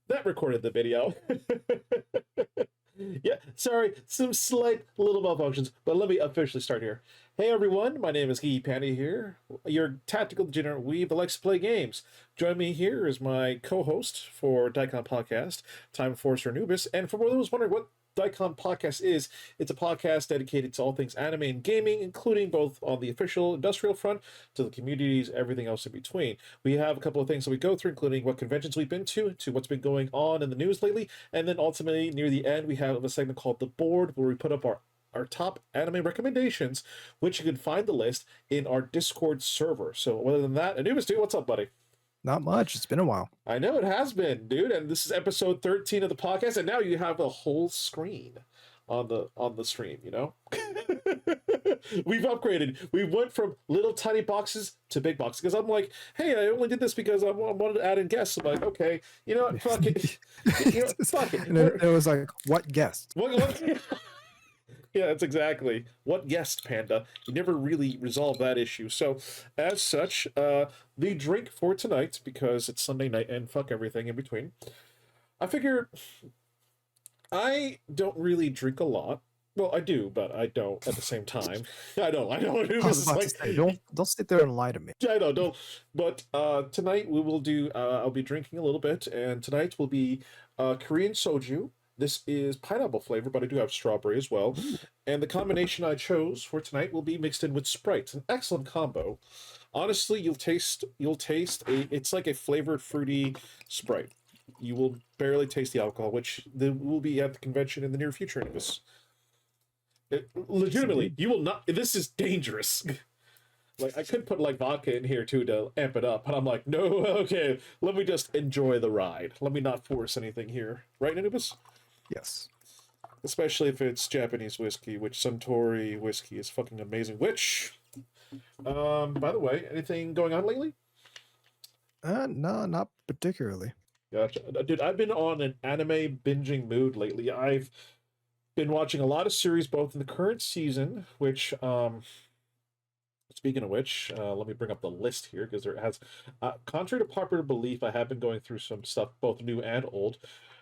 That recorded the video. Yeah, sorry, some slight little malfunctions, but let me officially start here. Hey everyone, my name is Geeky Panda here, your tactical degenerate weeb that likes to play games. Join me here is my co-host for DAICON Podcast, Time Force Anubis, and for those wondering what DAICON Podcast is, it's a podcast dedicated to all things anime and gaming, including both on the official industrial front to the communities, everything else in between. We have a couple of things that we go through, including what conventions we've been to what's been going on in the news lately, and then ultimately near the end we have a segment called The Board, where we put up our top anime recommendations, which you can find the list in our Discord server. So other than that, Anubis, dude, what's up, buddy? Not much. It's been a while. I know it has been, dude, and this is episode 13 of the podcast, and now you have a whole screen on the stream, you know? We've upgraded. We went from little tiny boxes to big boxes, because I'm like, hey, I only did this because I wanted to add in guests. I'm like, okay, you know what, fuck it. You know, fuck it. And it was like, what guest? What? Yeah, that's exactly. What guest, Panda? You never really resolved that issue. So, as such, the drink for tonight, because it's Sunday night and fuck everything in between, I figure I don't really drink a lot. Well, I do, but I don't at the same time. I don't. I was about to say, don't sit there and lie to me. I know, don't. But tonight we will do. I'll be drinking a little bit, and tonight will be Korean soju. This is pineapple flavor, but I do have strawberry as well. And the combination I chose for tonight will be mixed in with Sprite. An excellent combo. Honestly, you'll taste it's like a flavored fruity Sprite. You will barely taste the alcohol, which will be at the convention in the near future. Legitimately, you will not. This is dangerous. Like, I could put like vodka in here too to amp it up, but I'm like, no, okay, let me just enjoy the ride. Let me not force anything here. Right, Anubis? Yes. Especially if it's Japanese whiskey, which Suntory whiskey is fucking amazing. Which, by the way, anything going on lately? No, not particularly. Gotcha. Dude, I've been on an anime binging mood lately. I've been watching a lot of series, both in the current season, which, speaking of which, let me bring up the list here, because there has, contrary to popular belief, I have been going through some stuff, both new and old.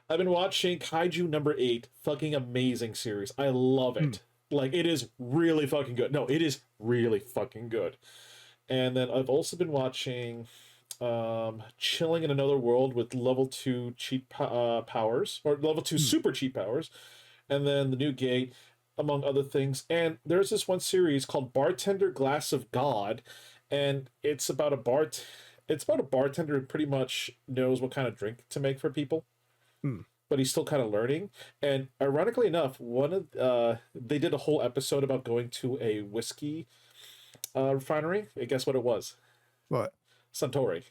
I've been watching Kaiju number 8, fucking amazing series. I love it. Like, it is really fucking good. No, it is really fucking good. And then I've also been watching Chilling in Another World with level 2 cheat powers, or level 2 super cheat powers, and then The New Gate, among other things. And there's this one series called Bartender Glass of God, and it's about a bartender who pretty much knows what kind of drink to make for people. But he's still kind of learning. And ironically enough, they did a whole episode about going to a whiskey refinery. And guess what it was? What? Suntory.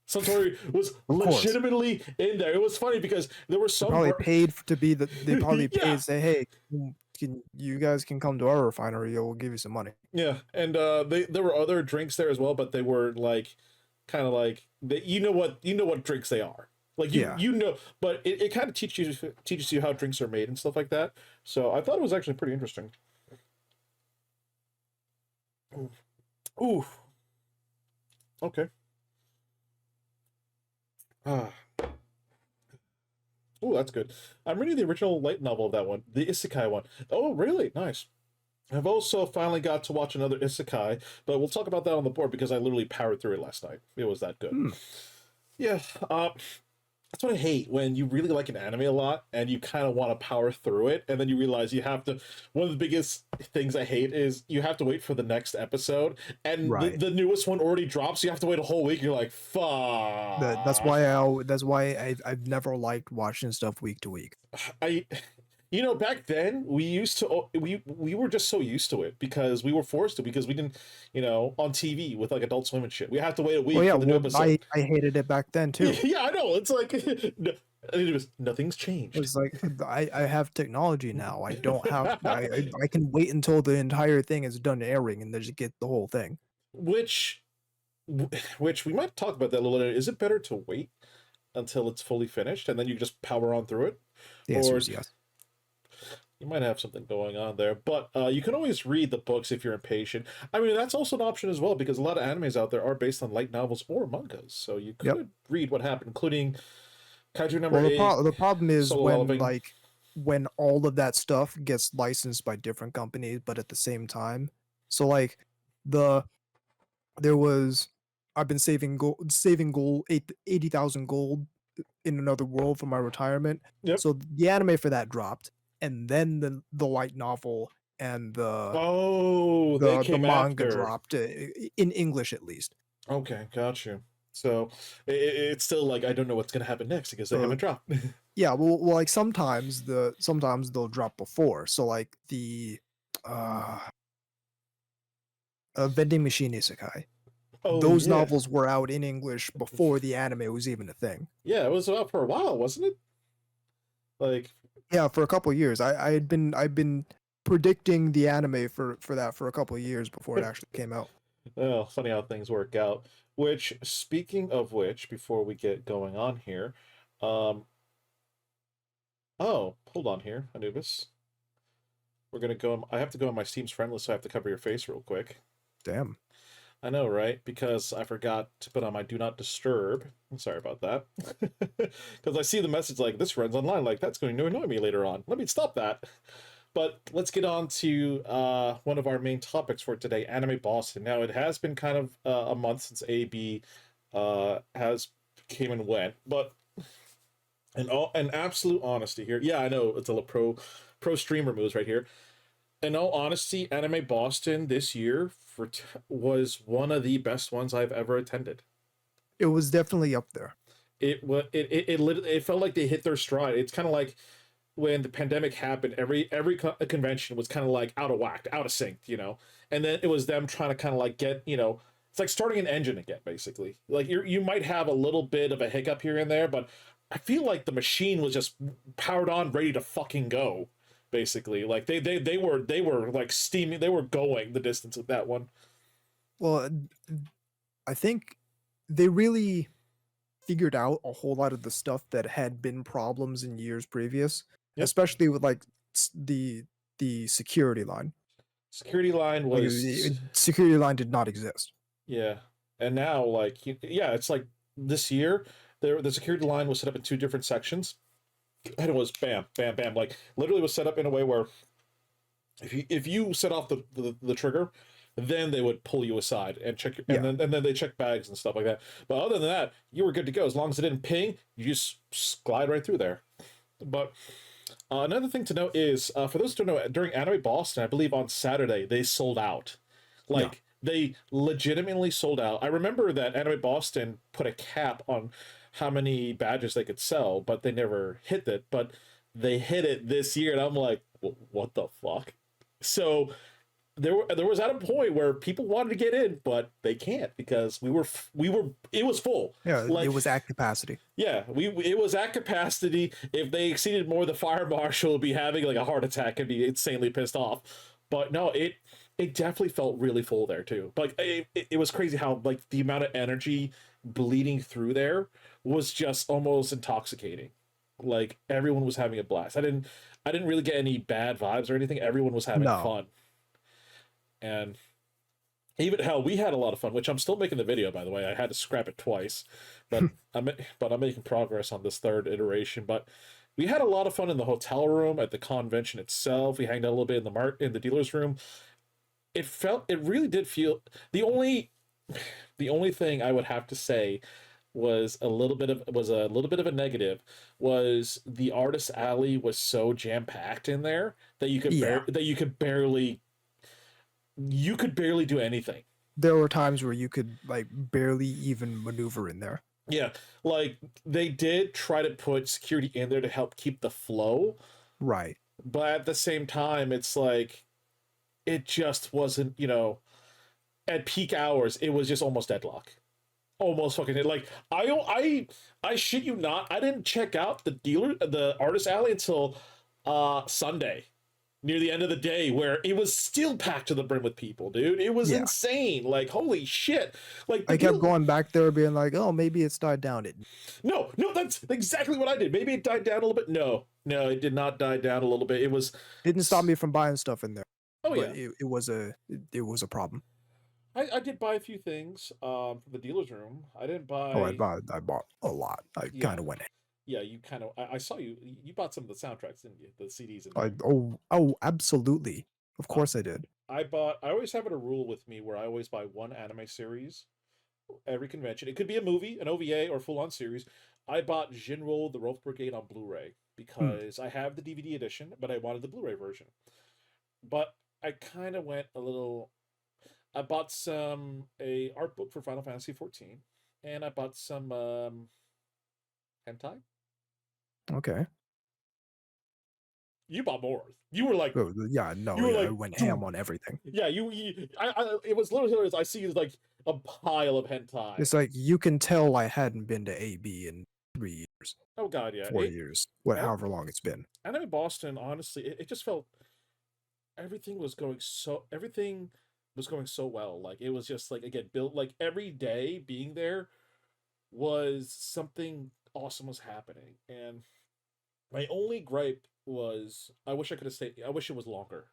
Suntory was legitimately in there. It was funny because there were some probably paid to be the. They probably paid to say, "Hey, you guys can come to our refinery. We'll give you some money." Yeah, and there were other drinks there as well, but they were like, kind of like you know what drinks they are. Like you know, but it kind of teaches you how drinks are made and stuff like that. So I thought it was actually pretty interesting. Ooh. Okay. Oh, that's good. I'm reading the original light novel of that one, the Isekai one. Oh, really? Nice. I've also finally got to watch another Isekai, but we'll talk about that on the board because I literally powered through it last night. It was that good. Yeah. That's what I hate, when you really like an anime a lot and you kind of want to power through it, and then you realize you have to. One of the biggest things I hate is you have to wait for the next episode, and the newest one already drops. You have to wait a whole week. You're like, fuck. That's why I've never liked watching stuff week to week. You know, back then we were just so used to it because we were forced to, because we didn't, on TV with like Adult Swim and shit. We have to wait a week for the new episode. I hated it back then too. Yeah, I know. It's like nothing's changed. It's like I have technology now. I don't have. I can wait until the entire thing is done airing and then just get the whole thing. Which we might talk about that a little later. Is it better to wait until it's fully finished and then you just power on through it? The answer is yes. You might have something going on there, but you can always read the books if you're impatient. I mean, that's also an option as well, because a lot of animes out there are based on light novels or mangas, so you could read what happened, including Kaiju number Well, eight, the problem is solo when leveling. like when all of that stuff gets licensed by different companies, but at the same time. So like the there was I've been saving gold 80,000 gold in another world for my retirement. Yep. So the anime for that dropped, and then the light novel and Oh, they the came manga after. dropped in English at least. Okay, got you. So it's still like I don't know what's gonna happen next because they So haven't dropped. yeah, well, like sometimes they'll drop before. So like the uh, vending machine isekai. Oh Those yeah, novels were out in English before the anime was even a thing. yeah. It was out for a while, wasn't it? Like, Yeah, for a couple of years. I've been predicting the anime for that for a couple of years before it actually came out. well, funny how things work out. Which, speaking of which, before we get going on here, um, oh, hold on here, Anubis. We're gonna go. I have to go on my Steam's friend list, so I have to cover your face real quick. Damn. I know, right? Because I forgot to put on my do not disturb. I'm sorry about that. Because I see the message like this runs online, like that's going to annoy me later on. Let me stop that. But let's get on to one of our main topics for today, Anime Boston. Now it has been kind of a month since AB has came and went, but in absolute honesty here, yeah, I know it's a pro streamer moves right here. In all honesty, Anime Boston this year was one of the best ones I've ever attended. It was definitely up there. It felt like they hit their stride. It's kind of like when the pandemic happened, every convention was kind of like out of whack, out of sync, and then it was them trying to kind of like get, it's like starting an engine again, basically. Like you might have a little bit of a hiccup here and there, but I feel like the machine was just powered on, ready to fucking go. Basically, like they were like steaming, they were going the distance with that one. Well, I think they really figured out a whole lot of the stuff that had been problems in years previous, Yep, especially with like the security line. security line Like was security line did not exist. yeah, and now like yeah, it's like this year the security line was set up in two different sections, and it was bam, bam, bam, like literally was set up in a way where if you set off the trigger, then they would pull you aside and check your, Yeah. and then they check bags and stuff like that. But other than that, you were good to go as long as it didn't ping. You just glide right through there. But another thing to note is for those who don't know, during Anime Boston, I believe on Saturday they sold out. Yeah. Like they legitimately sold out. I remember that Anime Boston put a cap on how many badges they could sell, but they never hit it. But they hit it this year, and I'm like, what the fuck? So there was at a point where people wanted to get in, but they can't because we were it was full. Yeah, it Like was at capacity. yeah, it was at capacity. If they exceeded more, the fire marshal would be having like a heart attack and be insanely pissed off. But no, it definitely felt really full there too. But it was crazy how like the amount of energy bleeding through there was just almost intoxicating. Like everyone was having a blast. I didn't really get any bad vibes or anything. Everyone was having No. fun. And even hell, we had a lot of fun, which I'm still making the video, by the way. I had to scrap it twice, but I'm making progress on this third iteration. But we had a lot of fun in the hotel room at the convention itself. We hanged out a little bit in the dealer's room. It really did feel the only thing I would have to say was a little bit of a negative was the artist alley was so jam packed in there that Yeah. you could barely do anything. There were times where you could like barely even maneuver in there. Yeah, like they did try to put security in there to help keep the flow, Right. but at the same time, it's like it just wasn't, at peak hours, it was just almost deadlock. Almost fucking like I shit you not, I didn't check out the artist alley until Sunday near the end of the day where it was still packed to the brim with people, dude. It was Yeah. insane. Like holy shit. Like the I kept deal. going back there being like, "Oh, maybe it's died down." It No, no, that's exactly what I did. Maybe it died down a little bit. No, no, it did not die down a little bit. It was didn't stop me from buying stuff in there, oh but yeah. it was a problem. I did buy a few things from the dealer's room. I didn't Oh, buy I bought a lot. I yeah. kind of went in. Yeah, you kind of. I saw you bought some of the soundtracks, didn't you? The CDs in I there. oh absolutely. Of Uh, course I did. I bought. I always have it a rule with me where I always buy one anime series every convention. It could be a movie, an OVA, or full on series. I bought Jinro the Rope Brigade on Blu-ray Hmm. because I have the DVD edition, but I wanted the Blu-ray version. But I kind of went a little. I bought a art book for Final Fantasy 14, and I bought some hentai. Okay. You bought more. You were like, Oh, yeah, no, you were yeah, I like, went ham dude. on everything. Yeah, it was literally hilarious. I see like a pile of hentai. It's like you can tell I hadn't been to AB in 3 years, Oh god, yeah. 4 years, An- however long it's been. Anime Boston, honestly, it just felt everything was going so well. Like it was just like again built like every day being there was something awesome was happening. And my only gripe was I wish I could have stayed. I wish it was longer.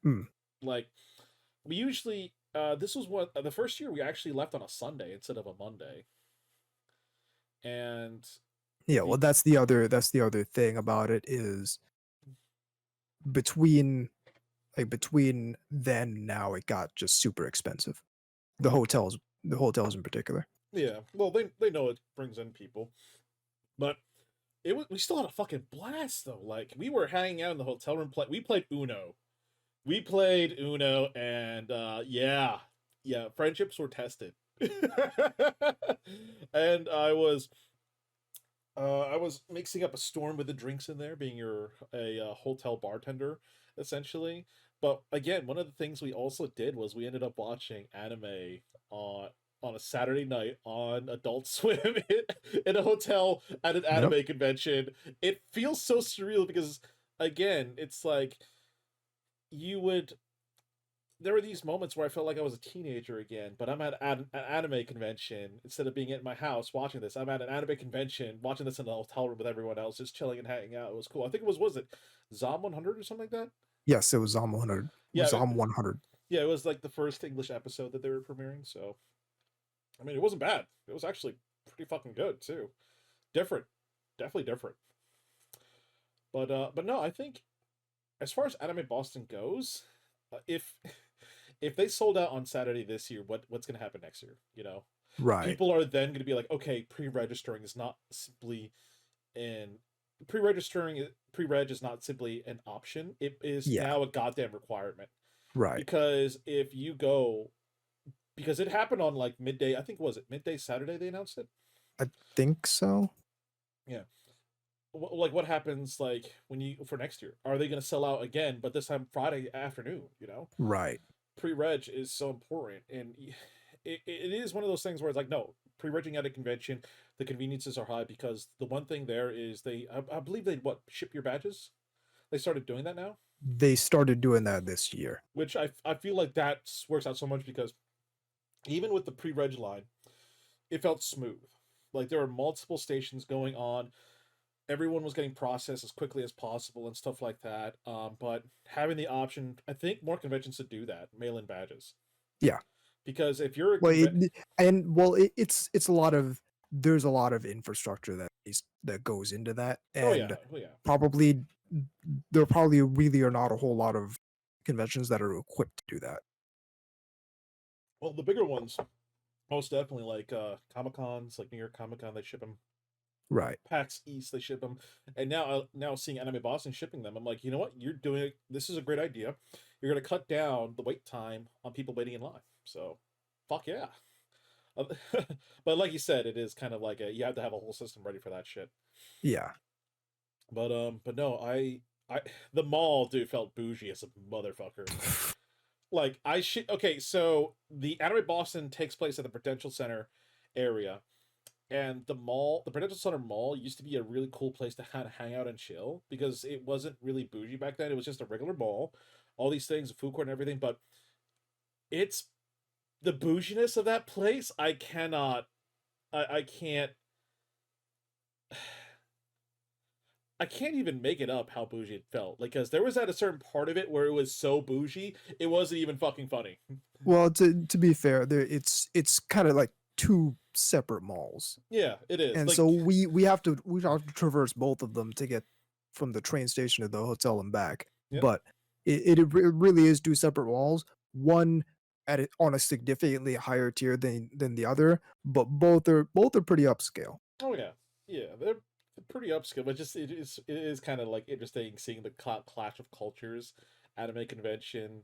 Hmm. Like we usually this was what the first year we actually left on a Sunday instead of a Monday. And Yeah, well, the that's the other thing about it is between between then and now it got just super expensive. The hotels, the hotels in particular. yeah, well they know it brings in people. But we still had a fucking blast though. Like we were hanging out in the hotel room we played Uno. We played Uno and yeah. Yeah, friendships were tested. And I was mixing up a storm with the drinks in there, being a hotel bartender, essentially. But again, one of the things we also did was we ended up watching anime on on a Saturday night on Adult Swim in a hotel at an Yep. anime convention. It feels so surreal because again, it's like you would there were these moments where I felt like I was a teenager again, but I'm at an anime convention instead of being at my house watching this. I'm at an anime convention watching this in a hotel room with everyone else, just chilling and hanging out. It was cool. I think was it Zom 100 or something like that? Yes, it was Zom 100. It was Yeah, Zom 100. yeah. It was like the first English episode that they were premiering. So I mean, it wasn't bad. It was actually pretty fucking good too. Different, definitely different. But no, I think as far as Anime Boston goes, if if they sold out on Saturday this year, what's gonna happen next year? You know, Right. people are then going to be like, okay, pre-registering is not simply an pre-reg is not simply an option. It is Yeah. now a goddamn requirement Right. because if you go, because it happened on like midday. I think was it midday Saturday they announced it. I think so. Yeah, like what happens like when you for next year? Are they going to sell out again? But this time Friday afternoon. You know, Right. pre-reg is so important and it is one of those things where it's like no pre-regging at a convention the conveniences are high because the one thing there is I believe they what ship your badges they started doing that now They started doing that this year. which I feel like that works out so much because even with the pre-reg line it felt smooth like there were multiple stations going on everyone was getting processed as quickly as possible and stuff like that but having the option I think more conventions to do that mail in badges Yeah. because if you're a Well, convent it's a lot of there's a lot of infrastructure that goes into that, oh yeah and oh yeah probably there probably really are not a whole lot of conventions that are equipped to do that. well the bigger ones most definitely like comic cons like New York Comic Con they ship them Right. PAX East they ship them and now seeing Anime Boston shipping them I'm like you know what you're doing this is a great idea you're going to cut down the wait time on people waiting in line so fuck yeah. Uh, but like you said it is kind of like you have to have a whole system ready for that shit Yeah. but no I the mall dude felt bougie as a motherfucker like I should okay so the Anime Boston takes place at the Prudential Center area and the Prudential Center Mall used to be a really cool place to kind of hang out and chill because it wasn't really bougie back then. It was just a regular mall, all these things, food court and everything. But it's the bouginess of that place. I can't, I can't even make it up how bougie it felt. Like, cause there was at a certain part of it where it was so bougie, it wasn't even fucking funny. Well, to be fair, it's kind of like two separate malls, Yeah, it is. and Like, so we have to traverse both of them to get from the train station to the hotel and back. yep. But it really is two separate malls. One on a significantly higher tier than the other, but both are pretty upscale. Oh yeah, yeah. They're pretty upscale, but just it is kind of like interesting seeing the clash of cultures at a convention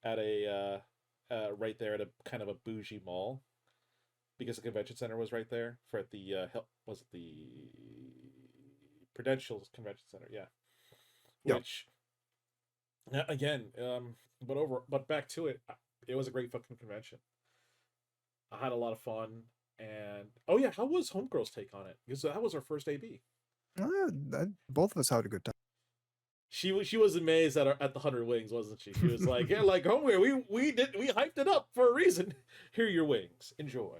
at a right there at a kind of a bougie mall because the convention center was right there for the was it the Prudential Convention Center? Yeah, Yep. which again, but back to it, it was a great fucking convention. I had a lot of fun, and oh yeah, how was Homegirl's take on it? Because that was our first AB. Both of us had a good time. She was amazed at the 100 wings, wasn't she? She was like, yeah, like homeware, we hyped it up for a reason. Here are your wings, enjoy.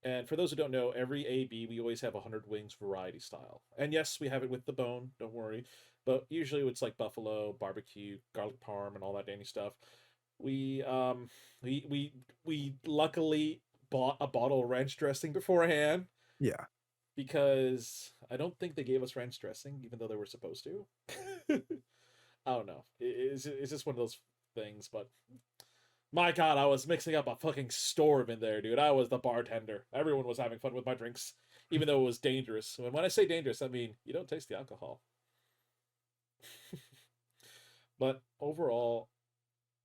And for those who don't know, every AB we always have 100 wings variety style. And yes, we have it with the bone. Don't worry, but usually it's like buffalo, barbecue, garlic parm, and all that dandy stuff. We we luckily bought a bottle of ranch dressing beforehand Yeah. because I don't think they gave us ranch dressing, even though they were supposed to. I don't know. It's just one of those things, but my god, I was mixing up a fucking storm in there, dude. I was the bartender. Everyone was having fun with my drinks, even though it was dangerous. And when I say dangerous, I mean you don't taste the alcohol. But overall,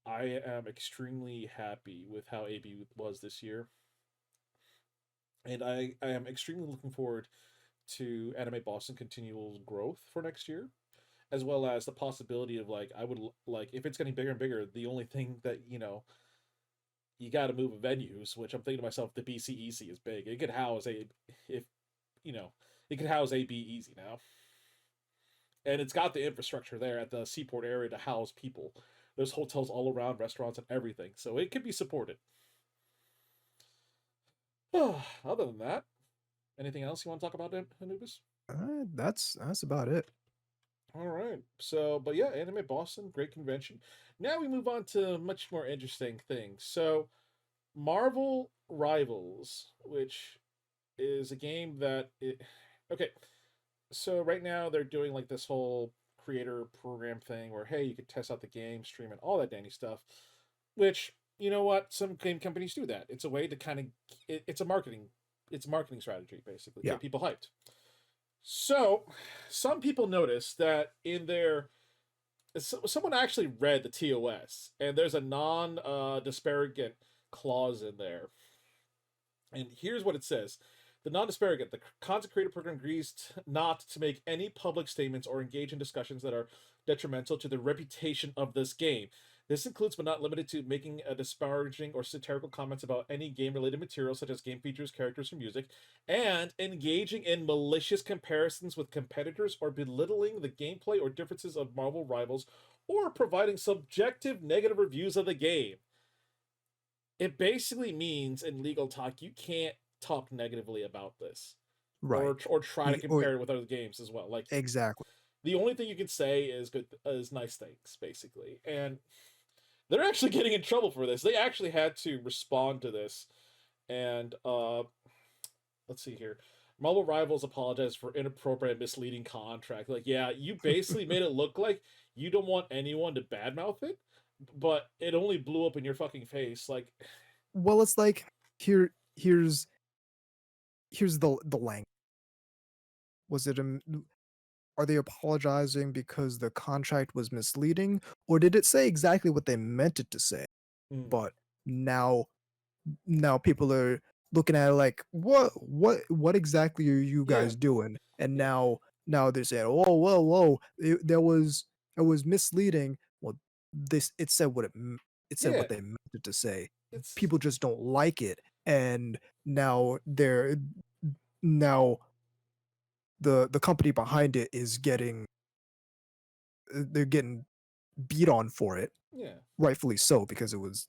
I am extremely happy with how AB was this year. And I am extremely looking forward to Anime Boston continual growth for next year, as well as the possibility of like I would like if it's getting bigger and bigger. The only thing that you got to move venues, which I'm thinking to myself, the BCEC is big. It could house a if you know it could house AB easy now, and it's got the infrastructure there at the seaport area to house people. There's hotels all around, restaurants and everything, so it could be supported. Other than that, anything else you want to talk about, Anubis? That's about it. All right. So, but yeah, Anime Boston, great convention. Now we move on to much more interesting things. So, Marvel Rivals, which is a game that okay. So right now they're doing like this whole creator program thing where hey, you could test out the game, stream it, all that dandy stuff. Which you know what, some game companies do that. It's a way to kind of it's a marketing strategy basically, Yeah. get people hyped. So, some people noticed that in their someone actually read the TOS, and there's a non disparagant clause in there. And here's what it says: the non disparagant, the content creator program agrees not to make any public statements or engage in discussions that are detrimental to the reputation of this game. This includes, but not limited to, making a disparaging or satirical comments about any game related material, such as game features, characters, or music, and engaging in malicious comparisons with competitors or belittling the gameplay or differences of Marvel Rivals, or providing subjective negative reviews of the game. It basically means in legal talk you can't talk negatively about this Right. or try to Or compare it with other games as well. Like exactly. the only thing you can say is nice things basically. And they're actually getting in trouble for this. They actually had to respond to this. And let's see here. Marvel Rivals apologized for inappropriate misleading contract. Like, yeah, you basically made it look like you don't want anyone to badmouth it, but it only blew up in your fucking face. Like, Well, it's like here's the language. Was it are they apologizing because the contract was misleading, or did it say exactly what they meant it to say? mm, But now now people are looking at it like, what exactly are you yeah, guys doing? And yeah, now they're saying, whoa, whoa, whoa, it was misleading. Well, this it said it said yeah. what they meant it to say. It's People just don't like it, and now now the company behind it is getting they're getting beat on for it, yeah, rightfully so, because it was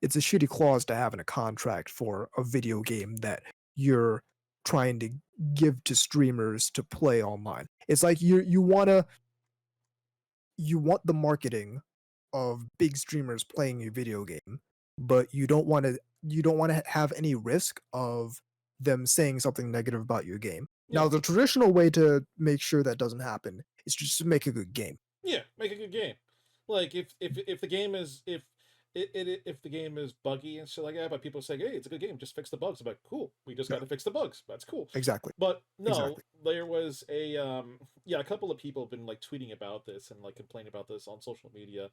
it's a shitty clause to have in a contract for a video game that you're trying to give to streamers to play online. It's like you want the marketing of big streamers playing your video game, but you don't want to have any risk of them saying something negative about your game. Yeah, Now, the traditional way to make sure that doesn't happen is just to make a good game. yeah, make a good game. Like if the game is if the game is buggy and shit like that, but people say, hey, it's a good game, just fix the bugs. I'm like, cool, we just got Yeah, to fix the bugs. That's cool. exactly, But no, exactly. there was a yeah, a couple of people have been like tweeting about this and like complaining about this on social media,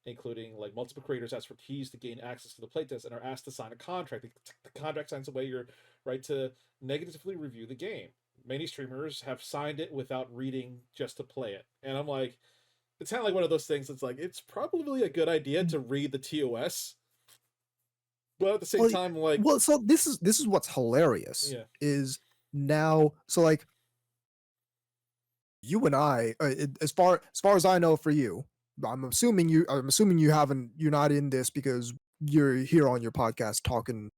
including like multiple creators ask for keys to gain access to the playtest and are asked to sign a contract. The contract signs away your right to negatively review the game. Many streamers have signed it without reading just to play it. And I'm like, it's kind of like one of those things that's like, it's probably a good idea Mm, to read the TOS, but at the same Well, time, like, so this is what's hilarious yeah, is now so like you and I, as far as I know for you, I'm assuming you're not in this because you're here on your podcast talking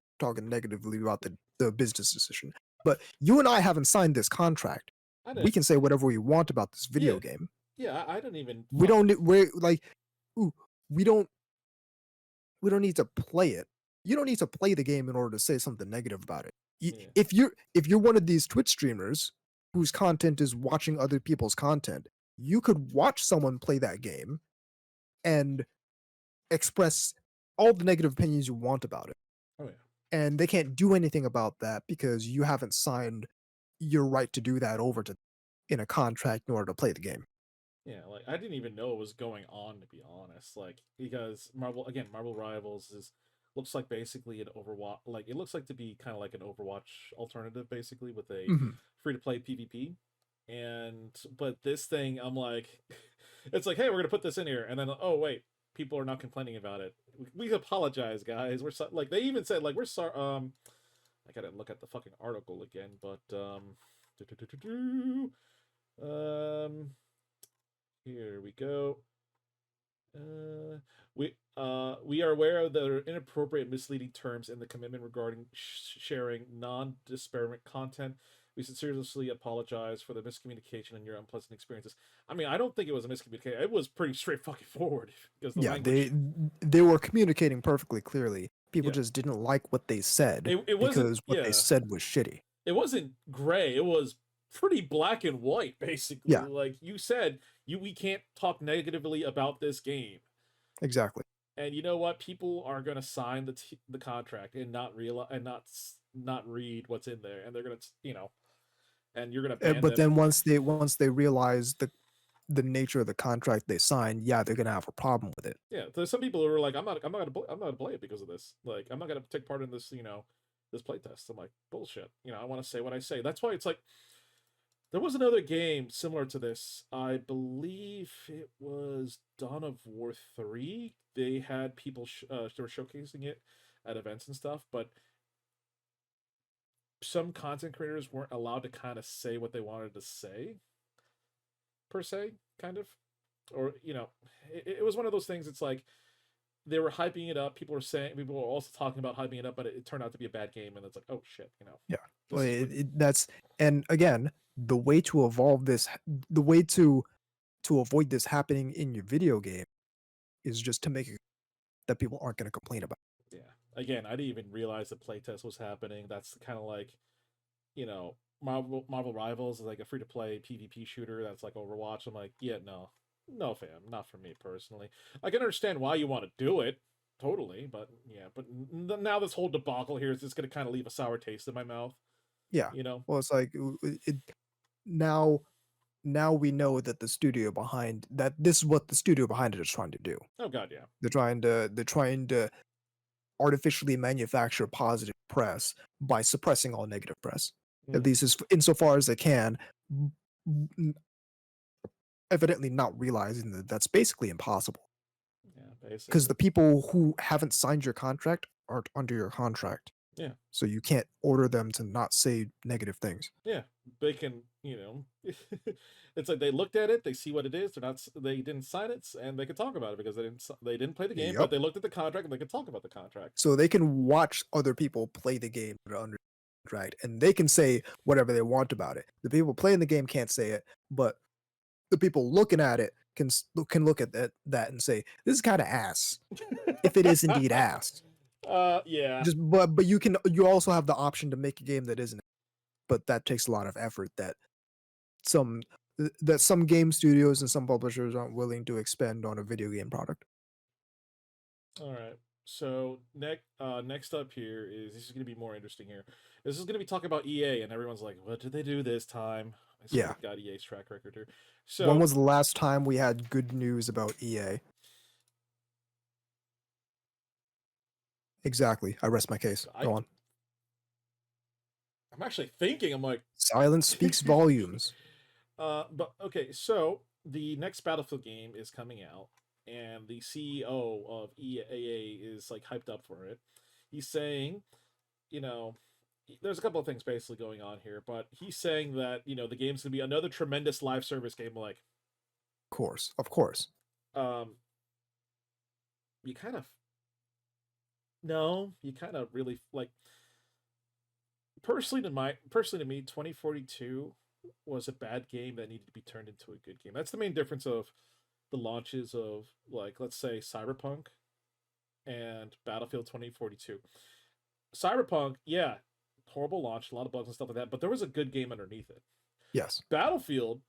negatively about the business decision. But you and I haven't signed this contract. I We didn't, can say whatever we want about this yeah, video game. yeah, I don't even We fuck, don't we're like ooh, we don't we don't need to play it. You don't need to play the game in order to say something negative about it. yeah, If you're one of these Twitch streamers whose content is watching other people's content, you could watch someone play that game and express all the negative opinions you want about it. oh yeah. And they can't do anything about that because you haven't signed your right to do that over to in a contract in order to play the game. Yeah, like I didn't even know what was going on to be honest. Like because Marvel Rivals is looks like basically an Overwatch. Like it looks like to be kind of like an Overwatch alternative, basically with a Mhm. free to play PvP. And but this thing, I'm like, it's like, hey, we're gonna put this in here, and then oh wait, people are not complaining about it. We apologize, guys. Like they even said like we're sorry. I gotta look at the fucking article again, but um, here we go. Uh, we are aware of the inappropriate, misleading terms in the commitment regarding sharing non-disparagement content. We sincerely apologize for the miscommunication and your unpleasant experiences. I mean, I don't think it was a miscommunication. It was pretty straight fucking forward because the Yeah, they language. they were communicating perfectly clearly. People Yeah, just didn't like what they said it wasn't. because what they Yeah, said was shitty. it wasn't gray. It was pretty black and white, basically. Yeah, Like you said, we can't talk negatively about this game. exactly. And you know what? People are going to sign the contract and not realize and not read what's in there, and they're going to and you're going to ban But them. then once they realize the nature of the contract they signed, yeah, they're gonna have a problem with it. Yeah, there's some people who are like, I'm not going to play it because of this. Like, I'm not going to take part in this, this playtest. I'm like, bullshit. I want to say what I say. That's why it's like there was another game similar to this. I believe it was Dawn of War 3. They had people they were showcasing it at events and stuff, but some content creators weren't allowed to kind of say what they wanted to say per se, kind of, or it was one of those things. It's like they were hyping it up. People were also talking about hyping it up, but it turned out to be a bad game, and it's like, oh shit, Yeah, well, this is what. that's and again, the way to evolve this, the way to avoid this happening in your video game is just to make it that people aren't gonna complain about. Yeah, again, I didn't even realize the playtest was happening. That's kind of like Marvel Rivals is like a free to play PvP shooter that's like Overwatch. I'm like, yeah, no, no, fam, not for me personally. I can understand why you want to do it, totally, but yeah, but now this whole debacle here is just gonna kind of leave a sour taste in my mouth, Yeah, you know? well, it's like now now we know that this is what the studio behind it is trying to do. Oh god, yeah. They're trying to artificially manufacture positive press by suppressing all negative press, at Mm, least as insofar as they can, n- evidently not realizing that that's basically impossible yeah, because the basically. people who haven't signed your contract aren't under your contract. Yeah, So you can't order them to not say negative things. yeah. They can, it's like they looked at it, they see what it is. They didn't sign it, and they could talk about it because they didn't play the game, but Yep. they looked at the contract and they could talk about the contract. So they can watch other people play the game that are under contract and they can say whatever they want about it. The people playing the game can't say it, but the people looking at it can look at that and say, "This is kind of ass." If it is indeed ass. Yeah. Just but you also have the option to make a game that isn't, but that takes a lot of effort that some that some game studios and some publishers aren't willing to expend on a video game product. All right. So next up here is this is going to be more interesting here. This is going to be talking about EA, and everyone's like, "What did they do this time?" I swear Yeah. to God, EA's track record here. When So was the last time we had good news about EA? Exactly. I rest my case. I Go on. I'm actually thinking. I'm like, Silence speaks volumes. but okay. So the next Battlefield game is coming out, and the CEO of EA is like hyped up for it. He's saying, you know, there's a couple of things basically going on here, but he's saying that the game's gonna be another tremendous live service game. Like, Of course. um, you kind of no, you kind of really like personally to me, 2042 was a bad game that needed to be turned into a good game. That's the main difference of the launches of, like, let's say Cyberpunk and Battlefield 2042. Cyberpunk, yeah, horrible launch, a lot of bugs and stuff like that, but there was a good game underneath it. Yes. Battlefield,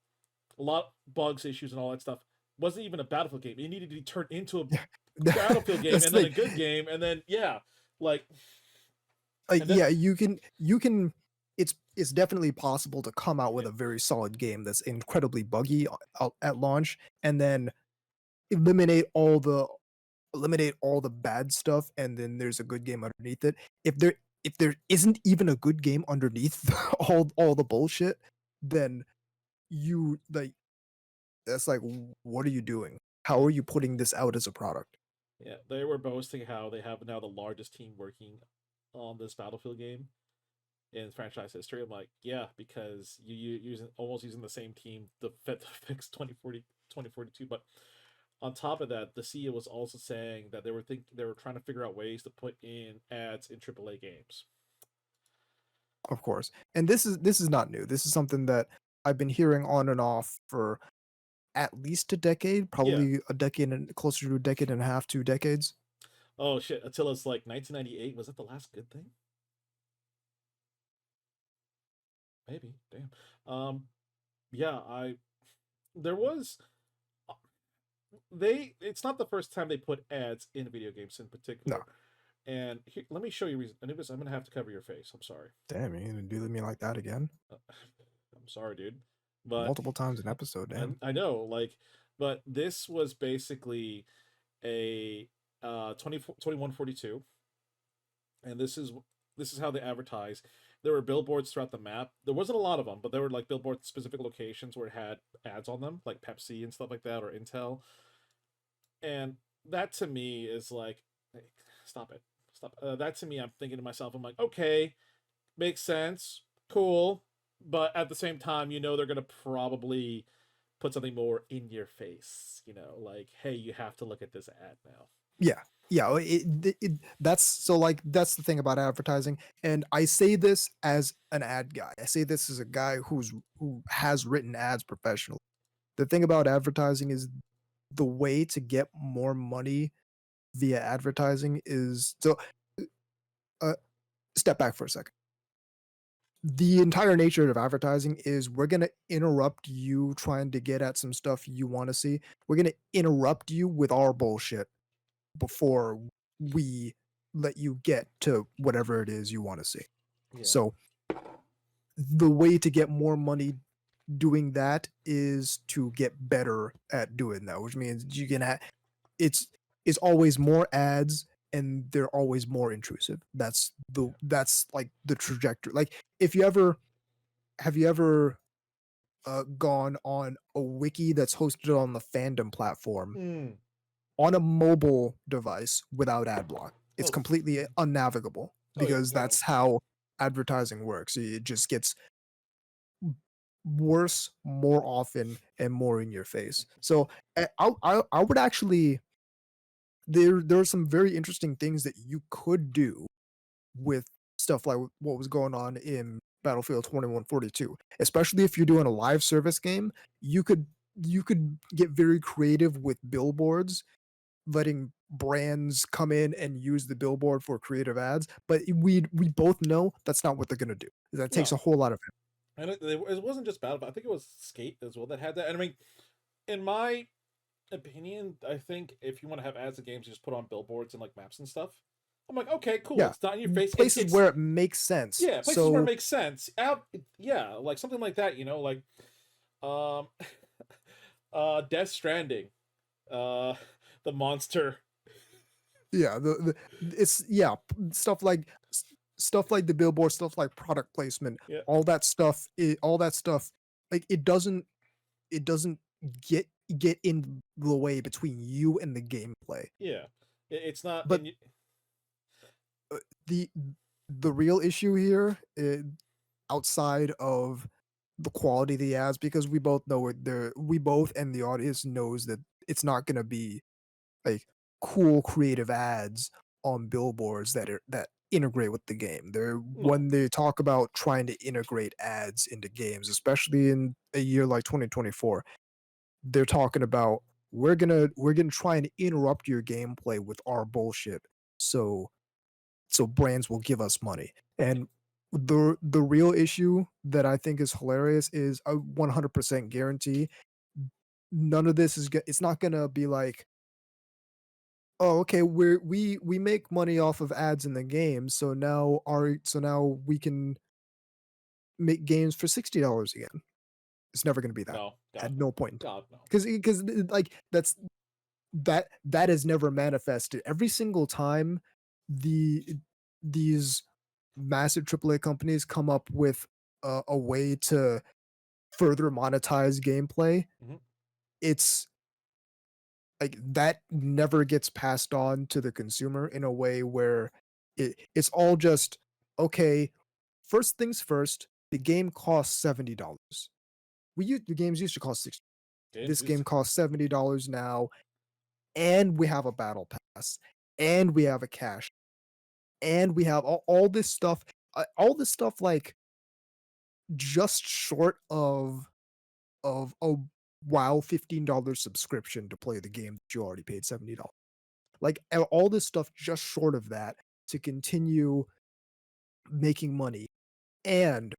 a lot of bugs, issues, and all that stuff. Wasn't even a Battlefield game. It needed to be turned into a Yeah. Battlefield game, That's and then the a good game, and then yeah, like, and then yeah, you can it's definitely possible to come out with yeah, a very solid game that's incredibly buggy at launch and then eliminate all the eliminate all the bad stuff and then there's a good game underneath it. If there isn't even a good game underneath all the bullshit, then you like that's like what are you doing? How yeah, are you putting this out as a product? yeah. They were boasting how they have now the largest team working on this Battlefield game in franchise history. I'm like, yeah, because you using the same team to fix 2042. But on top of that, the CEO was also saying that they were trying to figure out ways to put in ads in AAA games. Of course. And this is not new. This is something that I've been hearing on and off for at least a decade, Yeah. probably a decade and closer to a decade and a half, 2 decades. Oh shit! Until it's like 1998. Was that the last good thing? Maybe. Damn. Um. Yeah. I. There was. uh, They. It's not the first time they put ads in video games in No. particular. And here, let me show you reason. Anubis, I'm gonna have to cover your face. I'm sorry. Damn, you're gonna do me like that again? Uh, I'm sorry, dude. But Multiple times an episode, damn. I know, like, but this was basically a 2142, and this is how they advertise. There were billboards throughout the map. There wasn't a lot of them, but there were like billboards at specific locations where it had ads on them, like Pepsi and stuff like that, or Intel. And that to me is like, hey, stop it, stop. That to me, I'm thinking to myself, I'm like, okay, makes sense, cool, but at the same time, they're gonna probably put something more in your face, like, hey, you have to look at this ad now. Yeah. Yeah, that's so, like, that's the thing about advertising, and I say this as an ad guy. I say this as a guy who has written ads professionally. The thing about advertising is the way to get more money via advertising is so, uh, step back for a second. The entire nature of advertising is we're gonna interrupt you trying to get at some stuff you wanna see. We're gonna interrupt you with our bullshit before we let you get to whatever it is you wanna see. Yeah. So, the way to get more money doing that is to get better at doing that, which means you can it's it's always more ads and they're always more intrusive. That's like the trajectory. Like if you ever have you ever gone on a wiki that's hosted on the fandom platform Mm. on a mobile device without ad block? It's Oh. completely unnavigable Oh yeah. because No. that's how advertising works. It just gets worse more often and more in your face. So I would actually there are some very interesting things that you could do with stuff like what was going on in Battlefield 2142. Especially if you're doing a live service game, you could get very creative with billboards letting brands come in and use the billboard for creative ads, but we both know that's not what they're gonna do. That takes a No, whole lot of and it wasn't just Battlefield. I think it was Skate as well that had that. And I mean, in my opinion, I think if you want to have ads in games, you just put on billboards and like maps and stuff. I'm like, okay, cool. yeah, It's not in your face, and places it's where it makes sense. yeah, places where it So makes sense. Out, yeah, like something like that. Like um, Death Stranding, uh, the monster. yeah, it's yeah, stuff like stuff like the billboard, stuff like product placement, Yeah, all that stuff, like it doesn't get get in the way between you and the gameplay. yeah. It's not, But and the the real issue here, outside of the quality of the ads, because we both know it, we both and the audience knows that it's not going to be like cool creative ads on billboards that integrate with the game. They're no, when they talk about trying to integrate ads into games, especially in a year like 2024, they're talking about we're gonna try and interrupt your gameplay with our bullshit. So brands will give us money. And the real issue that I think is hilarious is a 100% guarantee none of this it's not gonna be like, oh, okay, we make money off of ads in the game, so now we can make games for $60 again. It's never gonna be that. no, God At no, no point in time. God no. Because like that has never manifested. Every single time the these massive AAA companies come up with a way to further monetize gameplay, Hmm. it's like that never gets passed on to the consumer in a way where it's all just okay. First things first, the game costs $70. The games used to cost 60. Games This used game to. costs $70 now, and we have a battle pass, and we have a cash, and we have all this stuff like just short of a WoW $15 subscription to play the game that you already paid $70. Like all this stuff just short of that to continue making money, and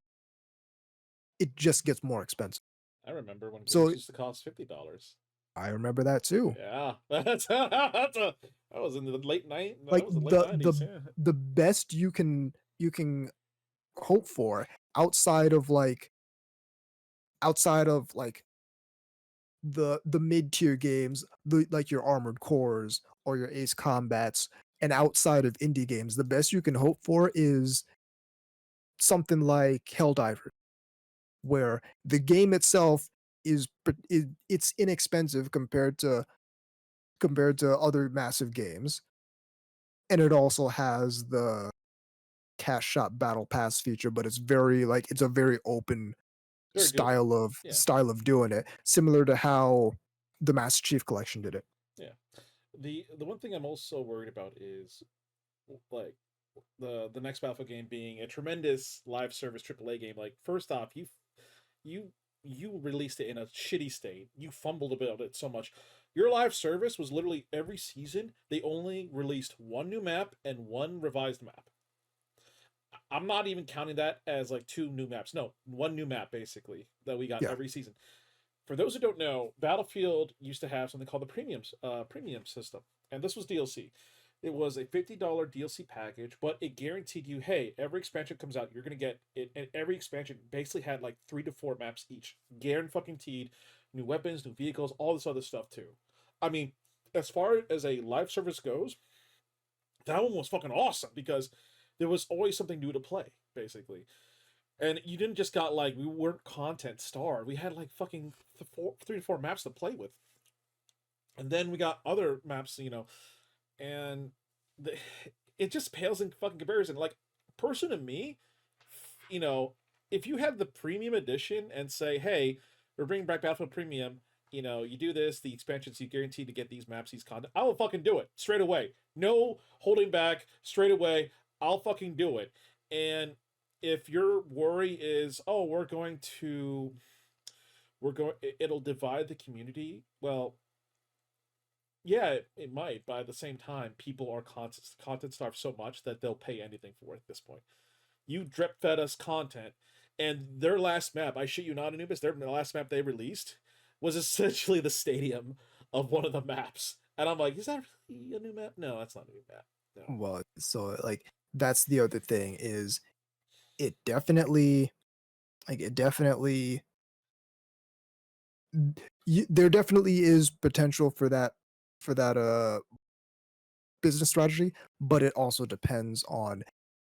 it just gets more expensive. I remember when games So used to cost $50. I remember that too. Yeah, that was in the late night. That Like was the late '90s. Yeah. the best you can hope for outside of like outside of like the mid-tier games, like your Armored Cores or your Ace Combats, and outside of indie games, the best you can hope for is something like Helldivers, where the game itself it's inexpensive compared to other massive games, and it also has the cash shot battle pass feature, but it's very like it's a very open Very doable. Yeah, style of doing it, similar to how the Master Chief Collection did it. yeah. The one thing I'm also worried about is like the next Battlefield game being a tremendous live service AAA game. Like first off, you you released it in a shitty state. You fumbled about it so much. Your live service was literally every season they only released one new map and one revised map. I'm not even counting that as like two new maps. No, one new map basically that we got Yeah, every season. For those who don't know, Battlefield used to have something called the premium system, and this was DLC. It was a $50 DLC package, but it guaranteed you, hey, every expansion comes out, you're gonna get it, and every expansion basically had like 3 to 4 maps each, guaranteed, new weapons, new vehicles, all this other stuff too. I mean, as far as a live service goes, that one was fucking awesome because there was always something new to play, basically. And you didn't just got like we weren't content starved. We had like fucking 3 to 4 maps to play with, and then we got other maps, and the, it just pales in fucking comparison. Like, person to me, you know, if you had the premium edition and say, hey, we're bringing back Battlefield Premium, you do this, the expansions you guaranteed to get these maps, these content, I will fucking do it straight away. No holding back, straight away. I'll fucking do it. And if your worry is, oh, it'll divide the community. Well, yeah, it might, but at the same time, people are content starved so much that they'll pay anything for it at this point. You drip fed us content, and their last map, I shit you not, Anubis, their last map they released was essentially the stadium of one of the maps. And I'm like, is that really a new map? No, that's not a new map. No. Well, so like that's the other thing is it definitely it definitely there definitely is potential for that business strategy, but it also depends on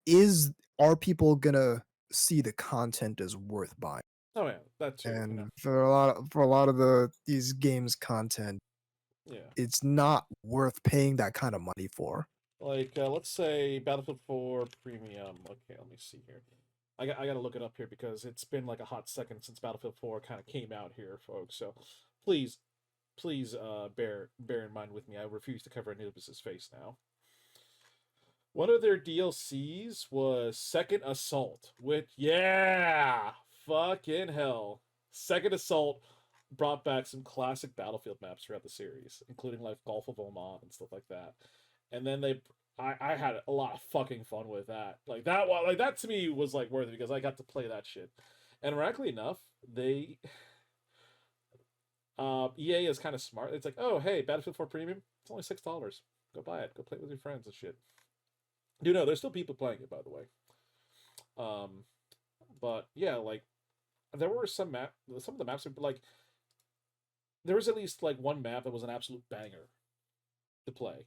is are people gonna see the content as worth buying? Oh yeah, that too. And for a lot of these games content, Yeah. it's not worth paying that kind of money for. Like let's say Battlefield 4 Premium. Okay, let me see here. I gotta look it up here because it's been like a hot second since Battlefield 4 kind of came out here, folks. So please, please bear in mind with me. I refuse to cover Anubis's face now. One of their DLCs was Second Assault, which yeah, fucking hell. Second Assault brought back some classic Battlefield maps throughout the series, including like Gulf of Oman and stuff like that. And then I had a lot of fucking fun with that. Like that one, like that to me was like worth it because I got to play that shit. And ironically enough, they EA is kind of smart. It's like, oh hey, Battlefield 4 Premium, it's only $6. Go buy it. Go play it with your friends and shit. Do know there's still people playing it, by the way. Um, but yeah, like there were some of the maps like there was at least like one map that was an absolute banger to play.